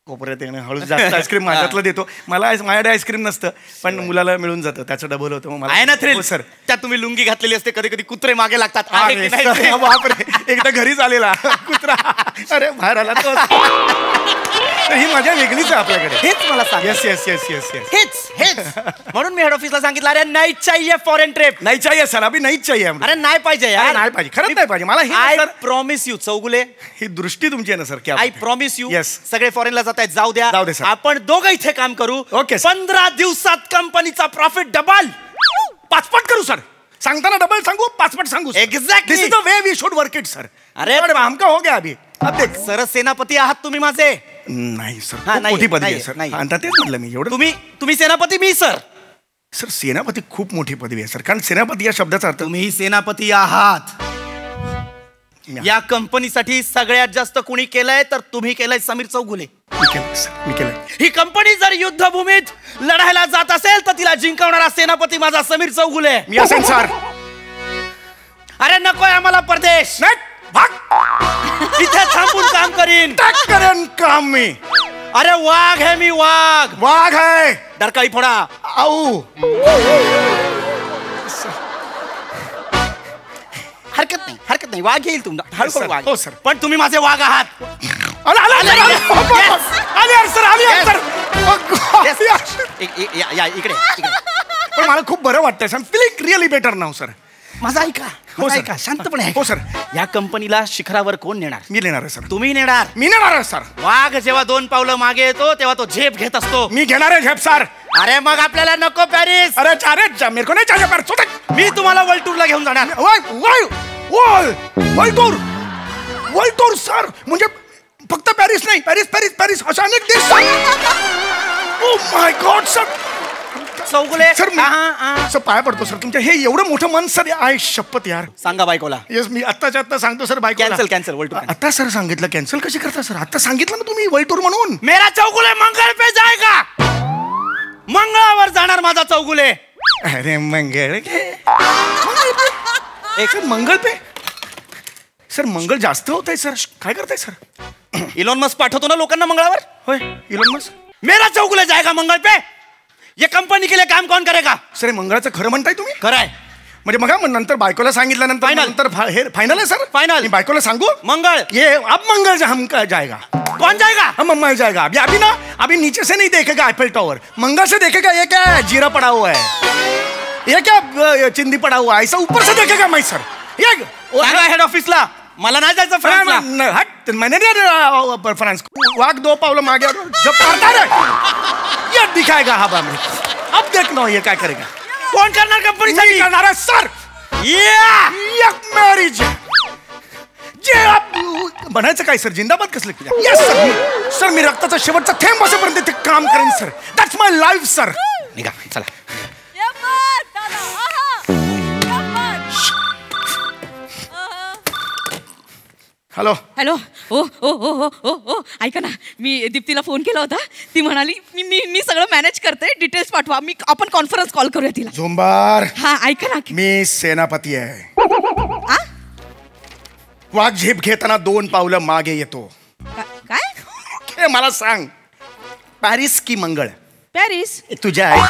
कोपऱ्यात येणं हळूच जास्त आईस्क्रीम माझ्यातलं देतो. माझ्याकडे आईस्क्रीम नसतं पण मुलाला मिळून जातं त्याचं डबल होतं. मग मला आहे ना थ्रिल सर त्यात तुम्ही लुंगी घातलेली असते कधी कधी कुत्रे मागे लागतात. बापरे एकदा घरीच आलेला कुत्रा अरे बाहेर आला तो ही मजा वेगळीच आहे आपल्याकडे. हेच मला सांग. Yes yes yes yes yes हेच म्हणून मी हेड ऑफिसला सांगितलं अरे नाही चाहिए फॉरेन ट्रिप. नाही चाहिए सर अभी नाही चाहिए. अरे नाही पाहिजे यार. नाही पाहिजे खरंच नाही पाहिजे मला. आय प्रॉमिस यू चौगुले ही दृष्टी तुमची आहे ना सर. क्या आय प्रॉमिस यू. येस सगळे फॉरेनला जात आहेत जाऊ द्या सर. आपण दोघं इथे काम करू. ओके 15 दिवसात कंपनीचा प्रॉफिट डबल. पाचपट करू सर. सांगताना डबल सांगू पाचपट सांगू. Exactly this is the way we should work it sir. अरे हमका हो गया अभी. अब देख सर सेनापती आहात तुम्ही माझे. नाही सर हा, नाही, मोठी पदवी आहे नाही, सर. नाही. आता तेच म्हटलं मी एवढं. तुम्ही सेनापती मी सर. सर सेनापती खूप मोठी पदवी आहे सर कारण सेनापती या शब्दाचा अर्थ तुम्ही सेनापती आहात. या कंपनीसाठी सगळ्यात जास्त कुणी केलंय तर तुम्ही केलंय समीर चौगुले. मी केलंय. ही कंपनी जर युद्धभूमीत लढायला जात असेल तर तिला जिंकवणारा सेनापती माझा समीर चौगुले. मी असेल सर. अरे नकोय आम्हाला परदेश. इथे थांबून काम करीन काम मी. अरे वाघ है मी वाघ है. डरकाळी फोडा. आऊ हरकत नाही वाघ येईल तुमचा. हळूहळू वाघ. हो सर. पण तुम्ही माझे वाघ आहात. इकडे पण मला खूप बरं वाटतंय सर. फीलिंग रिअली बेटर नाव सर. माझा ऐका हो सर. ऐका शांतपणे. हो सर. या कंपनीला शिखरावर कोण नेणार. मी नेणार आहे सर. तुम्ही नेणार. मी नेणार आहे सर. वाघ जेव्हा 2 पावलं मागे येतो तेव्हा तो झेप घेत असतो. मी घेणार आहे झेप सर. अरे मग आपल्याला नको पॅरिस. अरे चारे मेरे को नहीं चाहिए पॅरिस. मी तुम्हाला वर्ल्ड टूरला घेऊन जाणार. वर्ल्ड टूर सर म्हणजे फक्त पॅरिस नाही. पॅरिस पॅरिस पॅरिस अशा अनेक देश. Oh my god sir. Chougule sir sir पाया पडतो सर तुमच्या. हे एवढं मोठं मन सर आहे शपथ यार. सांगा बायकोला. येस मी आत्ताच्या आत्ता सांगतो सर. बायकोला कॅन्सल वर्ल्ड टूर. आता सर सांगितलं कॅन्सल कशी करता सर. आता सांगितलं ना तुम्ही वर्ल्ड टूर म्हणून. मेरा चौगुले मंगळ पे जाएगा. मंगळावर जाणार माझा चौगुले. अरे मंगळ एक मंगळ पे सर. मंगळ जास्त होत आहे सर. काय करताय सर. इलॉन मस्क पाठवतो ना लोकांना मंगळावर. होय इलॉन मस्क. मेरा चौगुले जाएगा मंगळ पे. ये कंपनी के लिए काम कौन करेगा. सर मंगळाचं खरं म्हणताय तुम्ही. खरंय. म्हणजे मग नंतर बायकोला सांगितल्यानंतर नंतर हे फायनल आहे सर. फायनल. बायकोला सांगू मंगळ. ये अब मंगल हम जाएगा. कौन जाएगा. हम मंगल जाएगा. अभी अभी ना अभी नीचे से नहीं देखेगा आईफिल टावर. मंगल से देखेगा ये क्या जीरा पड़ा हुआ है. ये क्या चिंदी पड़ा हुआ है. ऐसा ऊपर से देखेगा मैं सर. ये हेड ऑफिसला. मला नाही जायचं फ्रान्सला. हट मैंने फ्रांस. वाघ 2 पावलं मागे जब करता रे ये दिखाएगा हवा में. अब देखना ये क्या करेगा. कोण करणार कंपनी करणार आहे सर. मॅरेज जे बनायचं काय सर. जिंदाबाद कसलं केलं. Yes sir. सर मी रक्ताचा शेवटचा थेंब असेपर्यंत ते काम करेन sir. That's my life sir. निघा चला. Hello hello. ओ ओ ओ ओ ओ ओ ऐका ना मी दीप्तीला फोन केला होता. ती म्हणाली मी मी मी सगळं मॅनेज करते. डिटेल्स पाठवा. आपण कॉन्फरन्स कॉल करूया तिला. झुंबार. हा ऐका ना. मी सेनापती आहे. वाघ झेप घेताना 2 पावलं मागे येतो. काय. मला सांग पॅरिस की मंगळ. पॅरिस. तुझ्या आहे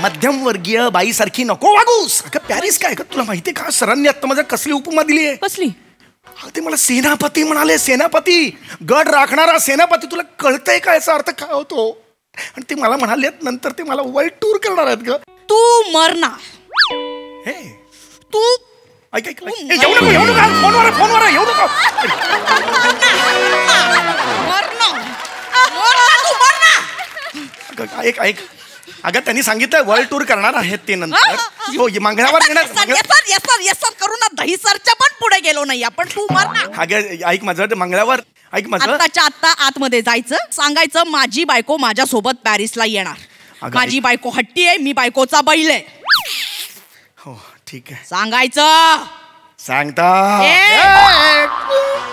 मध्यमवर्गीय बाईसारखी नको वागूस. पॅरिस काय का तुला माहिती का. सरांनी आता माझ्या कसली उपमा दिली आहे. कसली. ते मला सेनापती म्हणाले. सेनापती गड राखणारा सेनापती. तुला कळतंय का याचा अर्थ काय होतो. आणि ते मला म्हणाले नंतर ते मला वर्ल्ड टूर करणार आहेत ग. तू मरना. हे तू ऐक ऐक येऊ नको फोनवर येऊ नको. ऐक ऐक अगं त्यांनी सांगितलं वर्ल्ड टूर करणार आहेत ते नंतर. हो मंगळावर येणार करू ना. दहीसरच्या पण पुढे गेलो नाही आपण. तू मरना. अगं ऐक माझं मंगळावर ऐक माझं. आत्ताच्या आत्ता आतमध्ये जायचं. सांगायचं माझी बायको माझ्या सोबत पॅरिसला येणार. माझी बायको हट्टी आहे. मी बायकोचा बैल आहे. हो ठीक आहे. सांगायचं. सांगता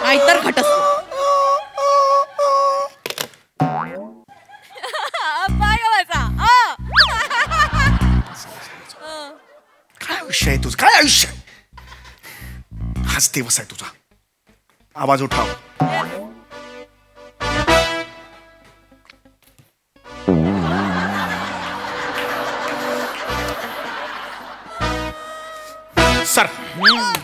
नाहीतर खटस. आयुष्य आहे तुझं, काय आयुष्य आहे? हाच दिवस आहे तुझा. आवाज उठाव. सर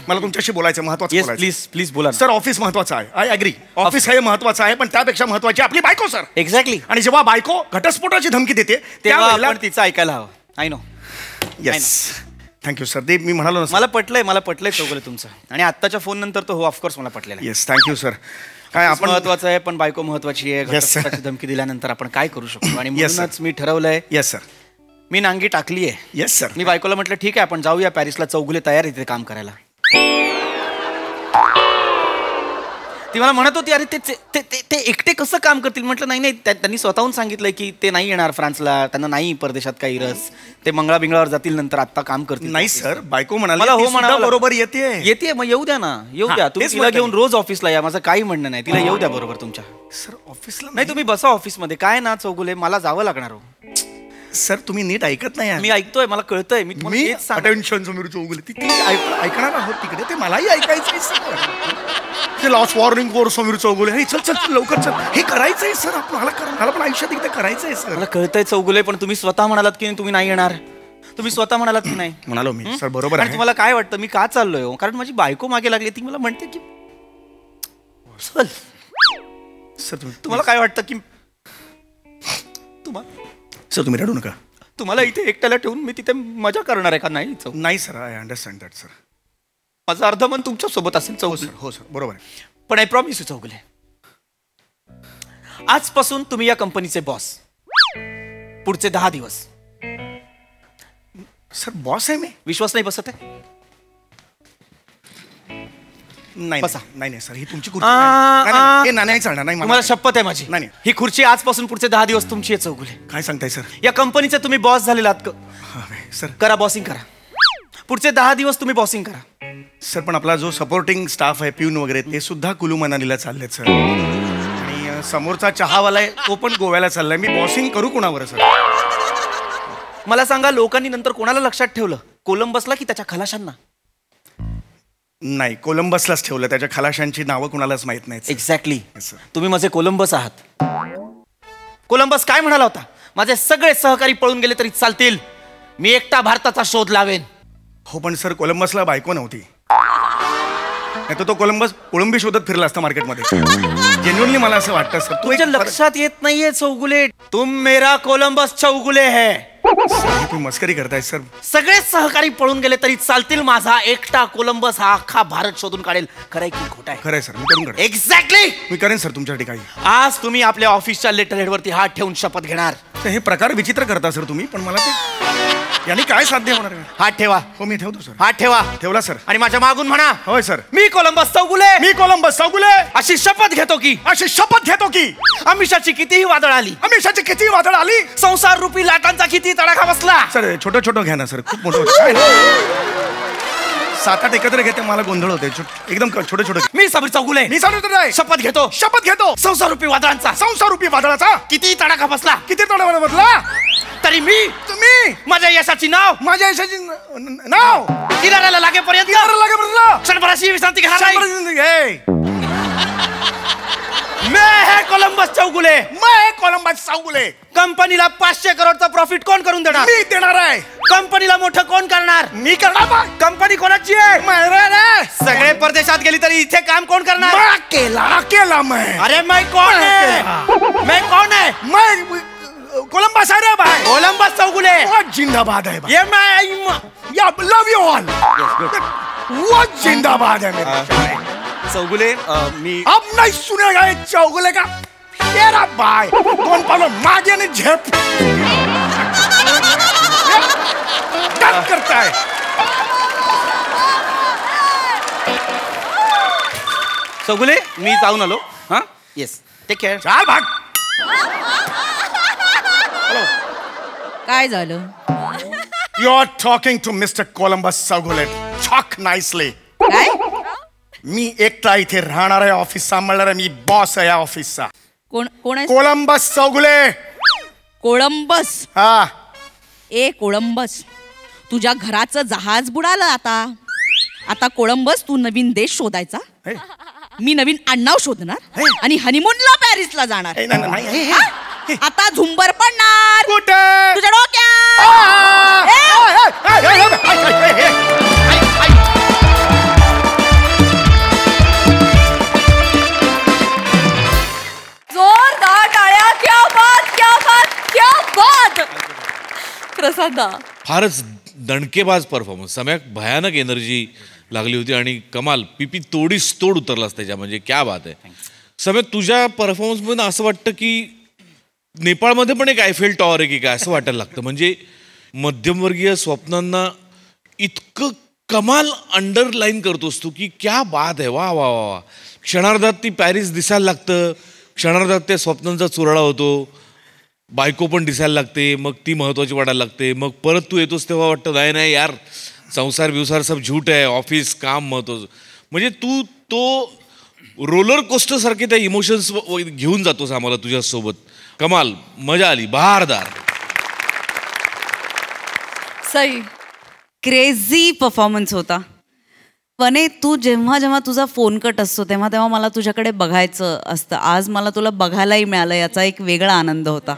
मला तुमच्याशी बोलायचं, महत्वाचं बोलायचं. प्लीज प्लीज बोला सर. ऑफिस महत्वाचं आहे, आय अग्री. ऑफिस हे महत्वाचं आहे, पण त्यापेक्षा महत्वाची आपली बायको सर. एक्झॅक्टली. आणि जेव्हा बायको घटस्फोटाची धमकी देते तेव्हा त्यावेळेला आपण तिचं ऐकायला हवं. I know. Yes, thank you sir. ते मी म्हणालो ना मला पटलंय चौगुले तुमचं. आणि आत्ताच्या फोन नंतर तो हो ऑफकोर्स मला पटलेला. Yes, thank you sir. काय आपण महत्वाचं आहे, पण बायको महत्वाची आहे. Yes, sir. घटस्फोटाची धमकी दिल्यानंतर आपण काय करू शकतो? आणि Yes, sir. म्हणूनच मी ठरवलंय. Yes sir. मी नांगी टाकली आहे. Yes sir. मी बायकोला म्हटलं ठीक आहे आपण जाऊया पॅरिसला. चौगुले तयार आहे तिथे काम करायला. ती मला म्हणत होती अरे ते एकटे कसं काम करतील. म्हटलं नाही त्यांनी स्वतःहून सांगितलंय की ते नाही येणार फ्रान्सला, त्यांना नाही परदेशात काही रस, ते मंगळा बिंगळावर जातील नंतर आत्ता काम करतील. नाही सर, बायको म्हणाली मला हो ती सुद्धा म्हणावं बरोबर येते. मग येऊ द्या ना, येऊ द्या. तुम्ही तेच तिला म्हणतो घेऊन मी. रोज ऑफिसला या, माझं काही म्हणणं नाही. तिला येऊ द्या बरोबर तुमच्या. सर ऑफिसला नाही तुम्ही बसा ऑफिसमध्ये. काय ना चौगुले, मला जावं लागणार हो. सर तुम्ही नीट ऐकत नाही. मी ऐकतोय, मला कळतंय. मी अटेन्शन समीर चौगुले ती ऐकणार आहोत तिकडे, ते मलाही ऐकायचंय sir. Loss warning for Sameer Chougule. हे चल चल लवकर चल, हे करायचंय सर. मला पण आयुष्यात एकदा करायचंय सर. मला कळतंय चौगुले, पण तुम्ही स्वतः म्हणालात की तुम्ही नाही येणार. तुम्ही स्वतः म्हणालात की नाही. म्हणालो मी सर, बरोबर आणि आहे. तुम्हाला काय वाटतं मी का चाललोय हो? कारण माझी बायको मागे लागली. ती मला म्हणते की चल. सर तुम्हाला काय वाटतं की सर तुम्ही रडू नका. तुम्हाला इथे एकट्याला ठेवून मी तिथे मजा करणार आहे का? नाही sir, I understand that sir. माझं अर्ध मन तुमच्या सोबत असेल चौगुले. हो सर, बरोबर आहे. पण आय प्रॉमिस यू चौगुले, आजपासून तुम्ही या कंपनीचे बॉस. पुढचे 10 दिवस. सर बॉस आहे मी. विश्वास नाही बसत आहे? नाही बसा. नाही सर, ही तुमची खुर्ची नाही. नाही चालणार. नाही तुम्हाला शपथ आहे माझी. नाही. ही खुर्ची आजपासून पुढचे 10 दिवस तुमची आहे चौगुले. काय सांगताय सर? या कंपनीचे तुम्ही बॉस झालेला आहात. सर करा, बॉसिंग करा. पुढचे 10 दिवस तुम्ही बॉसिंग करा. सर पण आपला जो सपोर्टिंग स्टाफ आहे, प्यून वगैरे, ते सुद्धा कुलू मनालीला चाललेत सर. आणि समोरचा चहावाला आहे तो पण गोव्याला चाललाय. मी बॉसिंग करू कुणावर सर? मला सांगा, लोकांनी नंतर कोणाला लक्षात ठेवलं? कोलंबसला की त्याच्या खलाशांना? नाही, कोलंबसलाच ठेवलं. त्याच्या खलाशांची नावं कुणालाच माहित नाही. एक्झॅक्टली. तुम्ही माझे कोलंबस आहात. कोलंबस काय म्हणाला होता? माझे सगळे सहकारी पळून गेले तरी चालतील, मी एकटा भारताचा शोध लावेन. हो पण सर, कोलंबसला बायको नव्हती. नाही तर तो कोलंबस कोळंबी शोधत फिरला असता मार्केटमध्ये. जेन्युअनली मला असं वाटतं सर. तुझ्या लक्षात येत नाहीये चौगुले, तुम मेरा कोलंबस चौगुले है. तुम्ही मस्करी करताय सर. सगळे सहकारी पळून गेले तरी चालतील, माझा एकटा कोलंबस हा अख्खा भारत शोधून काढेल. खरंय की खोटं आहे? खरंय सर, मी करून काढेन. एक्झॅक्टली. मी करेन सर तुमच्यासाठी काही. आज तुम्ही आपल्या ऑफिसच्या लेटर हेडवरती हात ठेवून शपथ घेणार. हे प्रकार विचित्र करता सर तुम्ही, पण मला ते यांनी काय साध्य होणार? हात ठेवा. हो मी ठेवतो सर. हात ठेवा. ठेवला सर. आणि माझ्या मागून म्हणा, होय सर, मी कोलंबस चौगुले. मी कोलंबस चौगुले अशी शपथ घेतो की आमिषाची कितीही वादळ आली, संसार रूपी लाटांचा किती तडाखा बसला. सर छोटं छोटं घ्या ना सर, खूप मोठं होतं. 7-8 एकत्र घेते मला गोंधळ होते. एकदम छोटे छोटे. मी समीर चौगुले शपथ घेतो संसार रूपी वादळाचा किती तडाखा बसला तरी मी माझ्या यशाची नाव किनाऱ्याला लागेपर्यंत क्षणभराची विश्रांती घेणार नाही. मैं है कोलंबस चौगुले. कंपनीला 500 करोडचा प्रॉफिट कोण करून देणार? मी देणार आहे. कंपनीला मोठं कोण करणार? मी करणार. कंपनी कोणाची आहे? सगळे परदेशात गेली तरी इथे काम कोण करणार? केला मैं. अरे मैं कौन है? कोलंबस आहे रे भाई. कोलंबस चौगुले जिंदाबाद है भाई. ये मैं लव यू ऑल. वो जिंदाबाद है मेरे चौगुले. मी अब नहीं सुनेगा ये चौगुले का तेरा भाई. दोन पावलं मागे ने झेप करता है. चौगुले मी जाऊन आलो. हा येस, टेक केअर. चाल भाग. काय झालं? You are talking to mister Columbus Chougule. Talk nicely. काय? मी एकटा इथे राहणार आहे, ऑफिस सांभाळणार आहे. मी बॉस आहे या ऑफिसचा. कोण आहे? कोलंबस चौगुले. कोळंबस. हा. ए कोळंबस, तुझ्या घराचं जहाज बुडालं आता कोळंबस तू नवीन देश शोधायचा, मी नवीन आडनाव शोधणार आणि हनीमूनला पॅरिसला जाणार. आता झुंबर पडणार कुठे तुझ्या डोक्यात. जोरदार टाळ्या. क्या बात, क्या बात, क्या बात. प्रसादा फारच दणकेबाज परफॉर्मन्स. सम्यक भयानक एनर्जी लागली होती आणि कमाल. पीपी तोडीस तोड उतरलास त्याच्या, म्हणजे क्या बात आहे. सम्यक तुझ्या परफॉर्मन्समधून असं वाटतं की नेपाळमध्ये पण एक आयफेल टॉवर आहे की काय असं वाटायला लागतं. म्हणजे मध्यमवर्गीय स्वप्नांना इतकं कमाल अंडरलाईन करतोस तू की क्या बात आहे. वा वा वा वा. क्षणार्धात ती पॅरिस दिसायला लागतं, क्षणार्धात त्या स्वप्नांचा चुराळा होतो, बायको पण दिसायला लागते, मग ती महत्त्वाची वाटायला लागते. मग परत तू येतोस तेव्हा वाटतं नाही नाही यार, संसार बिवसार सब झूट आहे, ऑफिस काम महत्त्वाचं. म्हणजे तू तो रोलर कोस्टर सारखे त्या इमोशन्स घेऊन जातोस आम्हाला तुझ्यासोबत. कमाल, मजा आली, बहारदार. सई क्रेझी परफॉर्मन्स होता. वने तू जेव्हा जेव्हा तुझा फोन कट असतो तेव्हा तेव्हा मला तुझ्याकडे बघायचं असतं. आज मला तुला बघायलाही मिळालं, याचा एक वेगळा आनंद होता.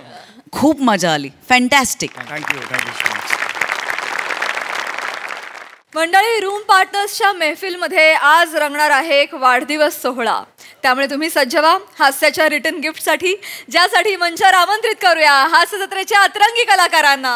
खूप मजा आली. फॅन्टॅस्टिक. Thank you so much. मंडळी, रूम पार्टनर्सच्या मेहफिलमध्ये आज रंगणार आहे एक वाढदिवस सोहळा. त्यामुळे तुम्ही सज्ज व्हा हास्याच्या रिटर्न गिफ्टसाठी, ज्यासाठी मंचावर आमंत्रित करूया हास्य जत्रेच्या अतरंगी कलाकारांना.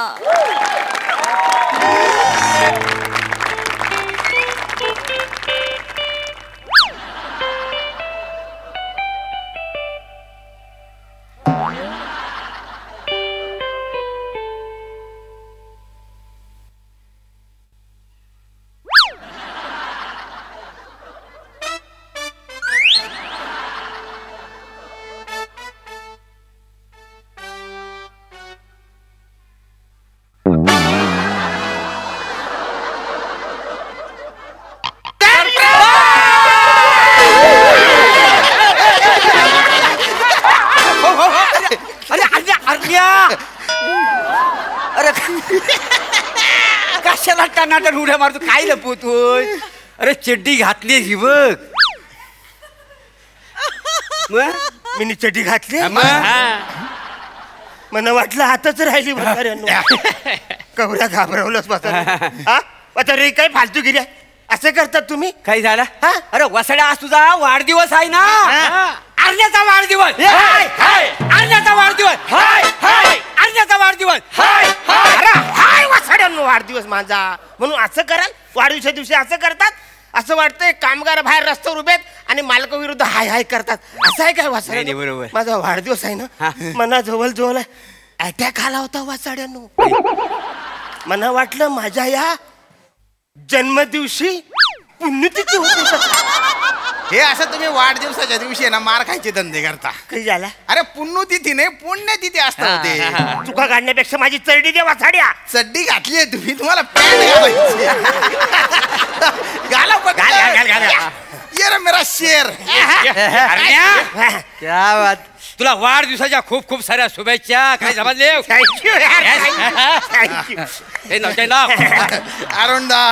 अरे कशाला टनाटन उड्या मारतो, काय लपवतोय? अरे चड्डी घातली ही बघ. मी चड्डी घातली, मला वाटलं हातच राहिली. कवऱ्या घाबरवलंच रे. काय फालतूगिरी आहे, असं करतात तुम्ही? काय झालं? अरे वसड्या, आज तुझा वाढदिवस आहे ना. अर्ण्याचा वाढदिवस, अर्ण्याचा वाढदिवस, अर्ण्याचा वाढदिवस. हाय वसाड्यांनो, वाढदिवस माझा म्हणून असं कराल? वाढदिवसा दिवशी असं करतात? असं वाटतंय कामगार बाहेर रस्त्यावर उभे आणि मालक विरुद्ध हाय हाय करतात. असं आहे काय वसाड्या? बरोबर. माझा वाढदिवस आहे ना, मना जवळ जवळ अटॅक आला होता वसाड्यांनो. मला वाटलं माझ्या या जन्मदिवशी पुण्यतिथी होती. हे असं तुम्ही वाढदिवसाच्या दिवशी ना मार खायचे धंदे करता. काही झाला? अरे पुण्यतिथी नाही, पुण्यतिथी असतात ते. चुका काढण्यापेक्षा माझी चरडी दे वासाड्या. चड्डी घातली आहे तुम्ही, तुम्हाला पॅन्ट घालायची. घाला पण. ये रे मेरा शेर. क्या बात. तुला वाढदिवसाच्या खूप खूप साऱ्या शुभेच्छा. काय समजले? Thank you. Arunda,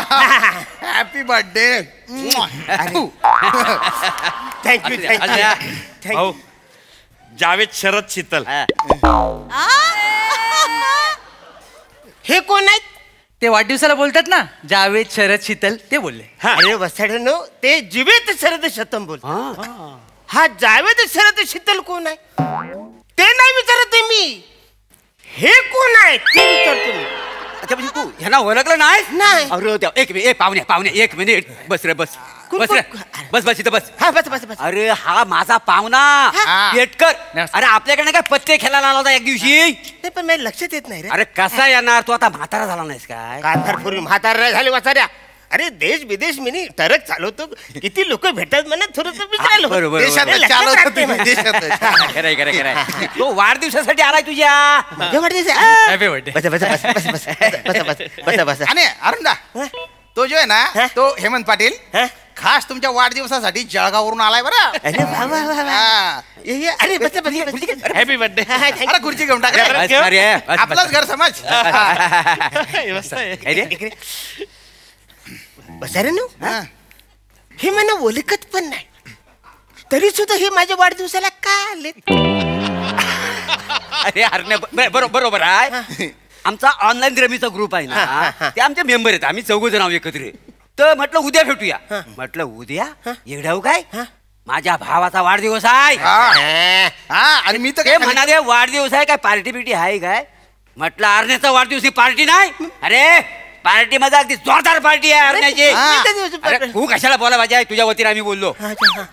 happy birthday. Thank you thank you. Javed Sharad Sheetal. हे कोण आहेत? ते वाढदिवसाला बोलतात ना, जावेद शरद शीतल, ते बोलले. अरे वसाड्यानो, ते जिवेद शरद शतम बोल. हा जावेद शरद शीतल कोण आहे ते नाही विचारते मी. हे कोण आहे ते विचारतो मी. अच्छा, म्हणजे तू ह्यांना ओळखलं नाही? नाही. अरे देवा, एक मिनिट. पाहुणे एक मिनिट. बस रे, बस बस रे, बस बस इथं बस. हा बस बस बस. अरे हा माझा पाहुणा पेटकर. अरे आपल्याकडे काय पत्ते खेळायला आला होता एक दिवशी. ते पण माझ्या लक्षात येत नाही रे. अरे कसा येणार तू? आता म्हातारा झाला नाहीस काय? पूर्वी म्हातारा झाले वसाड्या. अरे देश विदेश मी ट्रक चालवतो, किती लोक भेटतात मला थोडस विचारलं. बरोबर. तो वाढदिवसासाठी आलाय तुझ्या. आणि अरुणदा, तो जो आहे ना, तो हेमंत पाटील खास तुमच्या वाढदिवसासाठी जळगाववरून आलाय बरं. अरे वा वा वा वा. हा. अरे बस हॅपी बर्थडे. अरे खुर्ची घेऊन टाक रे. आपलंच घर समज. बसारे ना हे मला ओळखत पण नाही तरी सुद्धा हे माझ्या वाढदिवसाला का आले. अरे अरे बरोबर आहे. आमचा ऑनलाईन रमीचा ग्रुप आहे ना ते आमचे मेंबर आहेत. आम्ही 4 जण आहोत एकत्र. तर म्हटलं उद्या भेटूया. म्हटलं उद्या येड्याव काय माझ्या भावाचा वाढदिवस आहे. आणि मी तर म्हणाले वाढदिवस आहे काय पार्टी बिटी आहे काय. म्हटलं अरण्याचा वाढदिवस ही पार्टी नाही. अरे पार्टी मध्ये अगदी जोरदार पार्टी आहे अरण्याची. तू कशाला बोला पाहिजे तुझ्या वतीने आम्ही बोललो.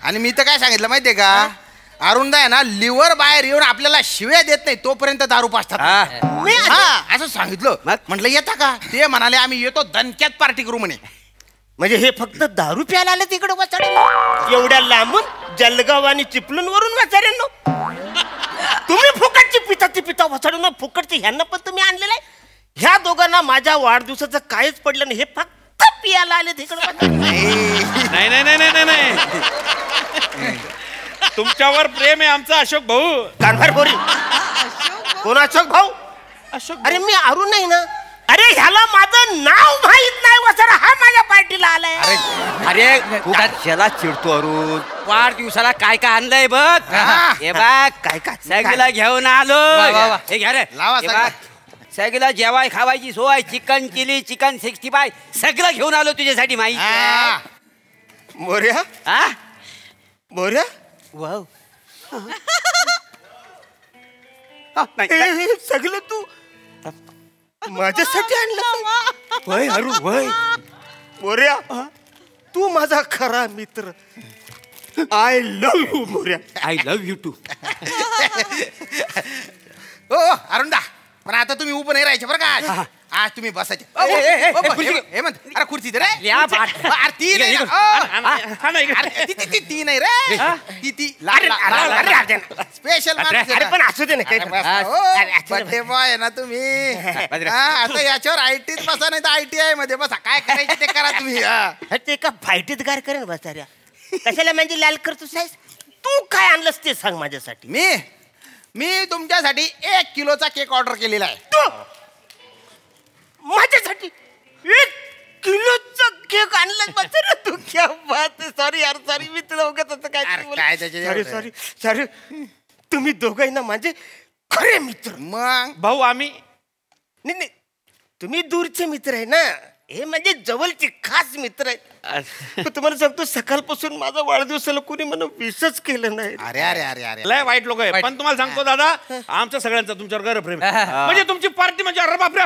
आणि मी तर काय सांगितलं माहितीये का अरुणदा आहे ना लिव्हर बाहेर येऊन आपल्याला शिव्या देत नाही तोपर्यंत दारू पाजतात. असं सांगितलं. म्हटलं येता का ते म्हणाले आम्ही येतो दणक्यात पार्टी करू म्हणे. म्हणजे हे फक्त दारू प्यायला आले तिकडे वाचाड्यांनो एवढ्या लांबून जलगाव आणि चिपलून वरून वाचाड्यांनो तुम्ही फुकटची पिता वाचाड्यांनो फुकटची ह्यांना पण तुम्ही आणलेलं आहे. ह्या दोघांना माझ्या वाढदिवसाचं काहीच पडलं नाही. हे फक्त पियाला आले तिकडे. नाही नाही नाही नाही नाही तुमच्यावर प्रेम आहे आमचा अशोक भाऊ. कारभार बोरी कोण अशोक भाऊ. अरे मी अरुण नाही ना. अरे ह्याला माझं नाव माहित नाही वसारा हा माझ्या पार्टीला आलाय. अरे तू कशाला चिडतो अरुण. वाढदिवसाला काय काय आणलंय बघ. हे बघ काय काय सगळीला घेऊन आलो. हे घ्या रे सगळीला जेवाय खावायची सोय चिकन चिली चिकन 65 सगळं घेऊन आलो तुझ्यासाठी माहिती. मोर्या हा मोर्या वाव सगळं तू माझ्यासाठी आणलं. वय अरुण वय मोर्या तू माझा खरा मित्र. I love you Morya. I love you too. हो अरुणदा पण आता तुम्ही उभं नाही राहायचे बरं का. आज तुम्ही बसायचे. अरे खुर्ची दे रे. ती नाही रे ती स्पेशल. अरे पण असू दे ना बर्थडे बॉय आहे ना तुम्ही. आता याच्यावर आयटीत बसा नाही तर ITI मध्ये बसा. काय करायचं ते करा तुम्ही. ते का फायटीत गार करेन बसाऱ्या कशाला म्हणजे लाल करतोस. तू काय आणलंस ते सांग माझ्यासाठी. मी तुमच्यासाठी 1 किलोचा केक ऑर्डर केलेला आहे. तू माझ्यासाठी 1 किलोचा केक आणला बसाऱ्या. तू क्या बात. सॉरी यार सॉरी मी तुला उगाच असं काय सॉरी सॉरी सॉरी. तुम्ही दोघंही ना माझे खरे मित्र. मग भाऊ आम्ही नाही तुम्ही दूरचे मित्र आहे ना. हे म्हणजे जवळचे खास मित्र आहेत. तुम्हाला सांगतो सकाळपासून माझा वाढदिवसाला कोणी मला विशच केलं नाही. अरे अरे अरे अरे लय वाईट लोक आहे. पण तुम्हाला सांगतो दादा आमच्या सगळ्यांचा तुमच्यावर गर्व प्रेम म्हणजे तुमची पार्टी म्हणजे अरे बापरे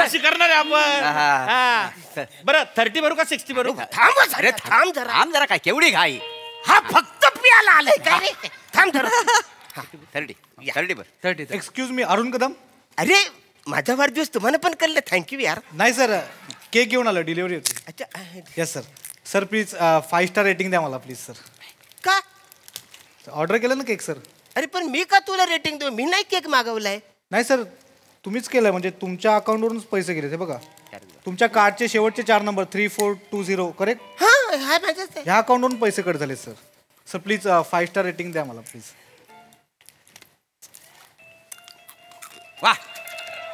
अशी करणार आहे आपण. बरं 30 भरू का 60 भरू. थांब अरे थांब जरा काय केवढी घाई. हा फक्त पियाला आलाय काय रे. थांब जरा 30 एक्सक्यूज मी अरुण कदम. अरे माझा वाढदिवस तुम्हाला पण कळलं. थँक्यू यार. नाही सर केक घेऊन आलो डिलिव्हरी होती. अच्छा yes sir. Sir please 5 star rating द्या मला प्लीज सर. का ऑर्डर केलं ना केक सर. अरे पण मी का तुला रेटिंग देऊ. मी नाही केक मागवलाय. नाही सर तुम्हीच केलं म्हणजे तुमच्या अकाउंटवरूनच पैसे गेले ते बघा. तुमच्या कार्डचे शेवटचे 4 नंबर 3420 करेक्ट. हा माझ्याच आहे. ह्या अकाउंटवरून पैसे कट झाले sir. Sir please 5 star rating द्या मला प्लीज. वा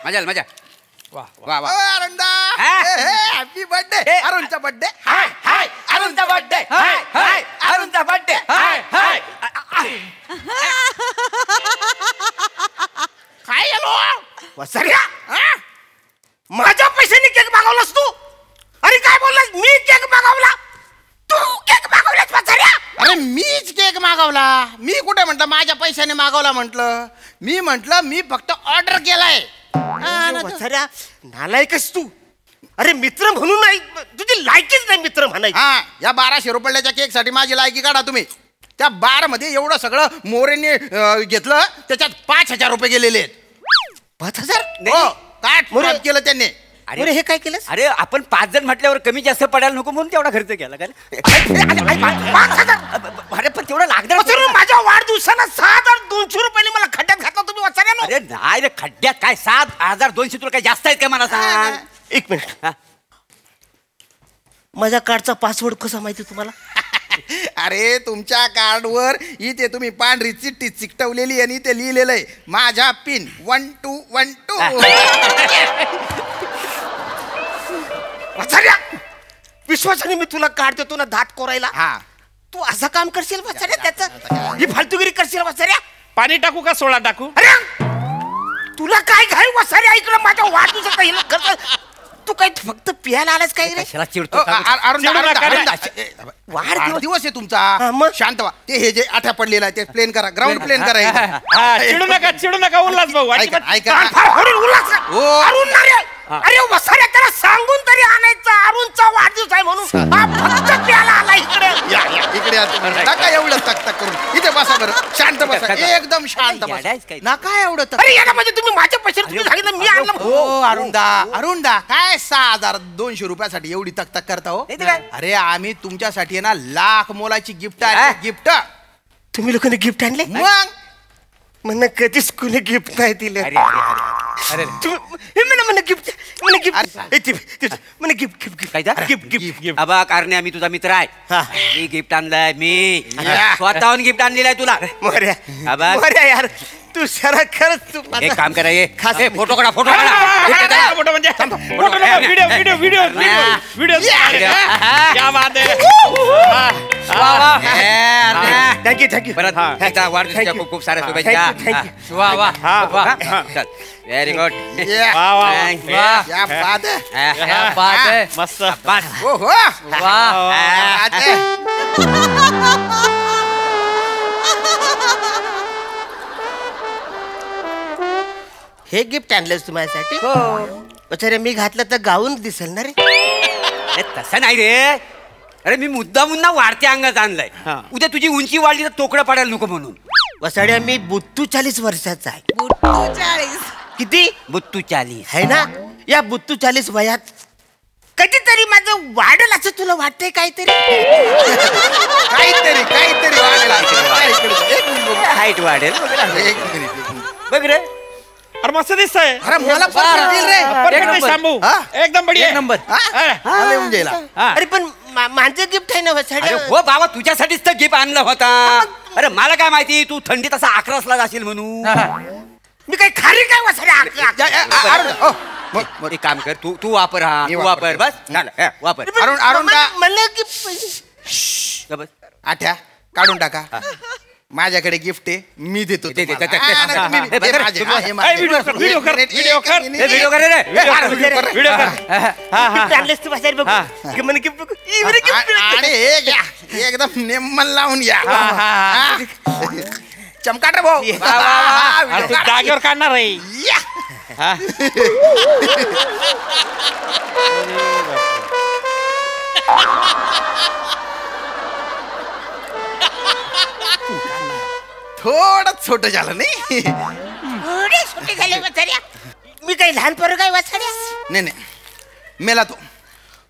मजा वा वा वा. अरुणदा हॅपी बर्थडे. अरुणचा बर्थडे. हाय हाय अरुणचा बर्थडे. हाय हाय अरुणचा बर्थडे. हाय हाय. काय आलो वसर्या माझ्या पैशाने केक मागवलास तू. अरे काय बोललास. मी केक मागवला तू केक मागवलास वसर्या. अरे मीच केक मागवला. मी कुठे म्हटलं माझ्या पैशाने मागवला म्हटलं. मी म्हटलं मी फक्त ऑर्डर केलाय. वसर्या नालायकच तू. अरे मित्र म्हणून नाही तुझी लायकीच नाही मित्र म्हणायची. हा या 1200 रुपयाच्या केक साठी माझी लायकी काढा तुम्ही. त्या बार मध्ये एवढं सगळं मोरेने घेतलं त्याच्यात 5000 रुपये गेलेले आहेत. 5000 हो काय मोरेत केलं त्यांनी. अरे हे काय केलं. अरे आपण 5 जण म्हटल्यावर कमी जास्त पडायला नको म्हणून तेवढा खर्च केला का. अरे पण तेवढा लागणार. माझ्या वाढदिवसाला 6200 रुपयाने मला खड्ड्यात घातला तुम्ही वसर्या. अरे नाही रे खड्ड्यात काय 7200 तुला काय जास्त आहेत का मला सांग. 1 मिनिट माझ्या कार्डचा पासवर्ड कसा माहिती तुम्हाला? अरे तुमच्या कार्डवर इथे तुम्ही पांढरी चिठ्ठी चिकटवलेली आणि ते लिहिलेलं आहे माझा पिन 1212. विश्वासाने मी तुला कार्ड देतो ना दात कोरायला. हा तू असं काम करशील वाचाऱ्या? त्याचं ही फालतूगिरी करशील वाचाऱ्या? पाणी टाकू का सोडा टाकू? अरे तुला काय घाई वाचाऱ्या? इकडं माझ्या वाढदिवसाचा तू काय फक्त पियाला आलास काय रे? वाढदिवस आहे तुमचा. शांत व्हा. ते हे जे आठ्या पडलेला आहे ते प्लेन करा. ग्राउंड प्लेन करा. चिडू नका उल्हास भाऊ. ऐका अरे वसाऱ्या त्याला सांगून तरी आणायचं अरुणचा वाढदिवस आहे म्हणून. हा फक्त प्याला आला इकडे. इकडे नका एवढं तक तक करून. इथे बसा बरं. शांत बसा. एकदम शांत बसा. नका एवढं तक. अरे याला म्हणजे तुम्ही माझ्या पैसे तुम्ही सांगितलं मी आणलं. हो अरुणदा काय 6,200 रुपयासाठी एवढी तक तक करता हो? अरे आम्ही तुमच्यासाठी ना लाख मोलाची गिफ्ट आहे. गिफ्ट तुम्ही लोकांनी गिफ्ट आणले? मग म्हणणं कधीच कुणी गिफ्ट नाही दिलं. अरे गिफ्ट गिफ्ट अबा कारण्या मी तुझा मित्र आहे. मी गिफ्ट आणलंय. मी स्वतःहून गिफ्ट आणलेलं आहे तुला. मोर्या यार तू सारा खरंच तू एक काम करा. ये फोटो काढा. फोटो फोटो म्हणजे व्हिडिओ क्या बात आहे. थँक्यू परत वाढदिवसाच्या खूप खूप साऱ्या शुभेच्छा. वा व्हेरी गुड. मस्त. हे गिफ्ट आणलंस तुम्हाला? हो. मी घातलं तर गाऊन दिसेल ना रे? तसं नाही रे. अरे मी मुद्दा वाढत्या अंगात आणलाय. उद्या तुझी उंची वाढली तर तोकडं पडायला नको म्हणून. वसाड्या मी 42 वर्षाचा आहे. 42? किती? 42 है ना? या 42 वयात कधीतरी माझं वाढेल असं तुला वाटतंय? काहीतरी हाईट वाढेल बघ रे. अरे मस्त दिसतंय. अरे मला शांभू एकदम बढिया नंबर. अरे पण माझं गिफ्ट आहे ना वसाड्या? हो बाबा तुझ्यासाठीच तर गिफ्ट आणलं होता. अरे मला काय माहिती तू थंडीत असा आक्रसला जाशील म्हणून. मी काही खारी काय वसाड्या? एक काम कर तू वापर. हा तू वापर बस वापर. म्हणलं गिफ्ट आठ्या काढून टाका. माझ्याकडे गिफ्ट आहे मी देतो. एकदम नेमन लावून या. चमकाट भाऊ जागेवर काढणार आहे. थोडं छोटं झालं नाही. थोडे छोटे झाले वसाड्या. मी काही लहान पोरं काय वसाड्या? नाही मेला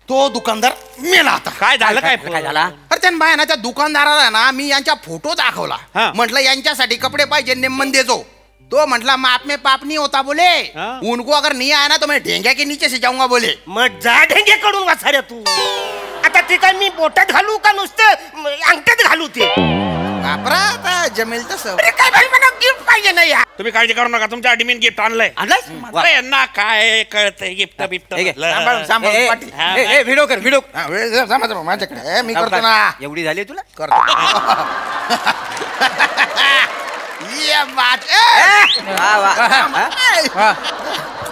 तो दुकानदार मेला. आता काय झालं? काय झाला? अरे त्यानं बाय ना त्या दुकानदाराला ना मी यांच्या फोटो दाखवला. म्हटलं यांच्यासाठी कपडे पाहिजे नेमन देजो. तो म्हटला माप में पाप नहीं होता बोले. उनको अगर नहीं आया ना तो मैं ढेंगे के नीचे से जाऊंगा बोले. मग जा ढेंगे कडून वसाड्या तू. आता ते काय मी बोटात घालू का नुसतं अंगठ्यात घालू? ते वापरा आता जमेल तसं. काय भाई मला गिफ्ट पाहिजे नाही यार. तुम्ही काळजी करू नका. तुमच्या ॲडमिन गिफ्ट आणलंय. अरे यांना काय कळतंय गिफ्ट बिफ्ट. व्हिडिओ कर. व्हिडिओ माझ्याकडे मी करतो ना. एवढी झाली तुला? करतो.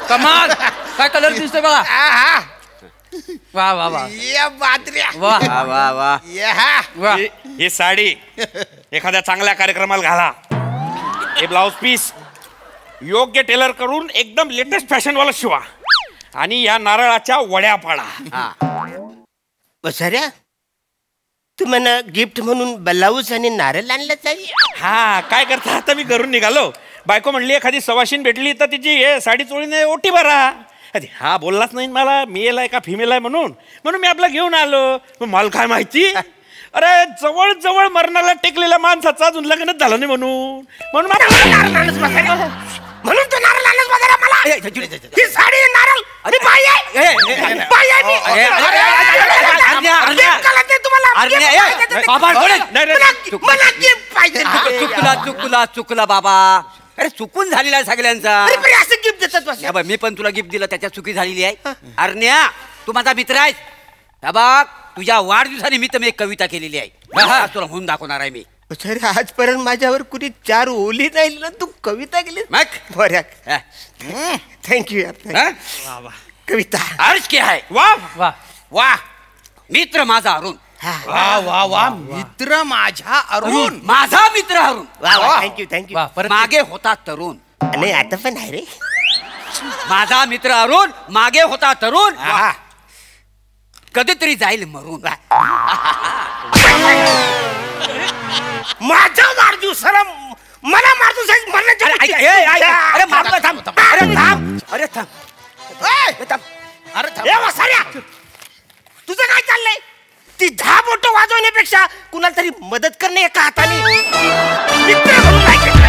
कमाल. काय कलर दिसतोय बघा. वा वा वा वा वा वा. ही साडी एखाद्या चांगल्या कार्यक्रमाला घाला. हे ब्लाउज पीस योग्य टेलर करून एकदम लेटेस्ट फॅशन वाला शिवा आणि या नारळाच्या वड्या पाडा. बसऱ्या तू म्हणा गिफ्ट म्हणून ब्लाऊज आणि नारळ आणलं तरी. हा काय करता. आता मी घरून निघालो. बायको म्हणली एखादी सवाशीन भेटली तर तिची हे साडी चोळीने ओटी भरा. हा बोललाच नाही मला मेल आहे का फिमेल आहे म्हणून मी आपला घेऊन आलो. मला काय माहिती. अरे जवळ जवळ मरणाला टेकलेल्या माणसाचं अजून लग्नच झालं नाही म्हणून म्हणून तू नारळ आणलंस मला. ही साडी नारळ आणि बाई आहे बाई आहे मी. चुकला बाबा. अरे चुकून झालेला आहे सगळ्यांचा. असं गिफ्ट देतात. मी पण तुला गिफ्ट दिलं, त्याच्यात चुकी झालेली आहे. अरण्या तू माझा मित्र आहेस. बघ तुझ्या वाढदिवसानिमित्त मी एक कविता केलेली आहे. तुला म्हणून दाखवणार आहे मी. सर आजपर्यंत माझ्यावर कुणी 4 ओली नाही ना, तू कविता केली बऱ्या. थँक्यू यार. कविता अर्ज क्या है. वाह वाह वाह. मित्र माझा अरुण. वा वा वा. मित्र माझा अरुण. माझा मित्र अरुण. Thank you thank you. मागे होता तरुण. नाही आता पण आहे रे. माझा मित्र अरुण मागे होता तरुण. कधीतरी जाईल मरून. माझ्या वाढदिवसाला मला वाढदिवसाची म्हणण्याची. अरे मारला थांब. अरे थांब. अरे थांब. अरे वसाऱ्या तुझं काय चाललंय. ती 10 बोटं वाजवण्यापेक्षा कुणाला तरी मदत करणे एका हाताने मित्र म्हणून काय केलं.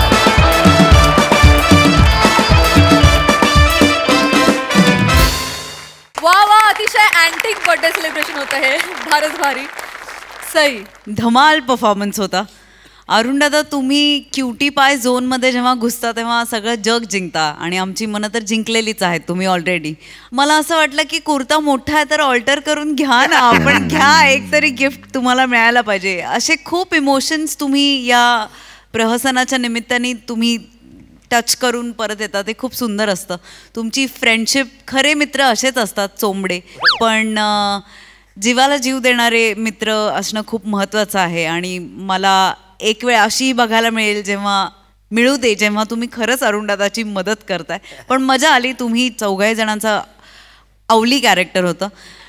वा वा. अतिशय अँटिक बर्थडे सेलिब्रेशन होतं हे. फारच भारी. सई. धमाल परफॉर्मन्स होता. अरुण दादा तुम्ही क्युटी पाय झोनमध्ये जेव्हा घुसता तेव्हा सगळं जग जिंकता आणि आमची मनं तर जिंकलेलीच आहेत तुम्ही ऑलरेडी. मला असं वाटलं की कुर्ता मोठा आहे तर ऑल्टर करून घ्या ना, आपण घ्या, एक तरी गिफ्ट तुम्हाला मिळायला पाहिजे. असे खूप इमोशन्स तुम्ही या प्रहसनाच्या निमित्ताने तुम्ही टच करून परत येतात. ते खूप सुंदर असतं. तुमची फ्रेंडशिप, खरे मित्र असेच असतात चोंबडे, पण जीवाला जीव देणारे मित्र असणं खूप महत्त्वाचं आहे. आणि मला एक वेळ अशी बघायला मिळू दे जेव्हा तुम्ही खरंच अरुणदादाची मदत करताय. पण मजा आली. तुम्ही 4 जणांचा अवली कॅरेक्टर होतं.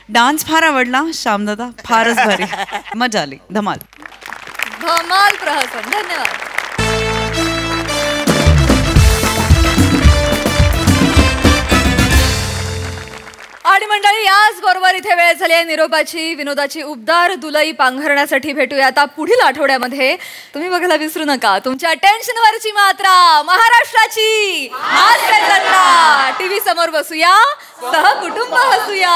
डान्स फार आवडला श्यामदादा, फारच भारी, मजा आली. धमाल धमाल प्रहसन. धन्यवाद. आणि मंडळी याच बरोबर इथे वेळ झाली आहे निरोपाची. विनोदाची उबदार दुलई पांघरण्यासाठी भेटूया आता पुढील आठवड्यामध्ये. तुम्ही बघायला विसरू नका तुमच्या टेन्शनवरची मात्रा, महाराष्ट्राची हास्य जत्रा. टीव्ही समोर बसूया, सहकुटुंब हसूया.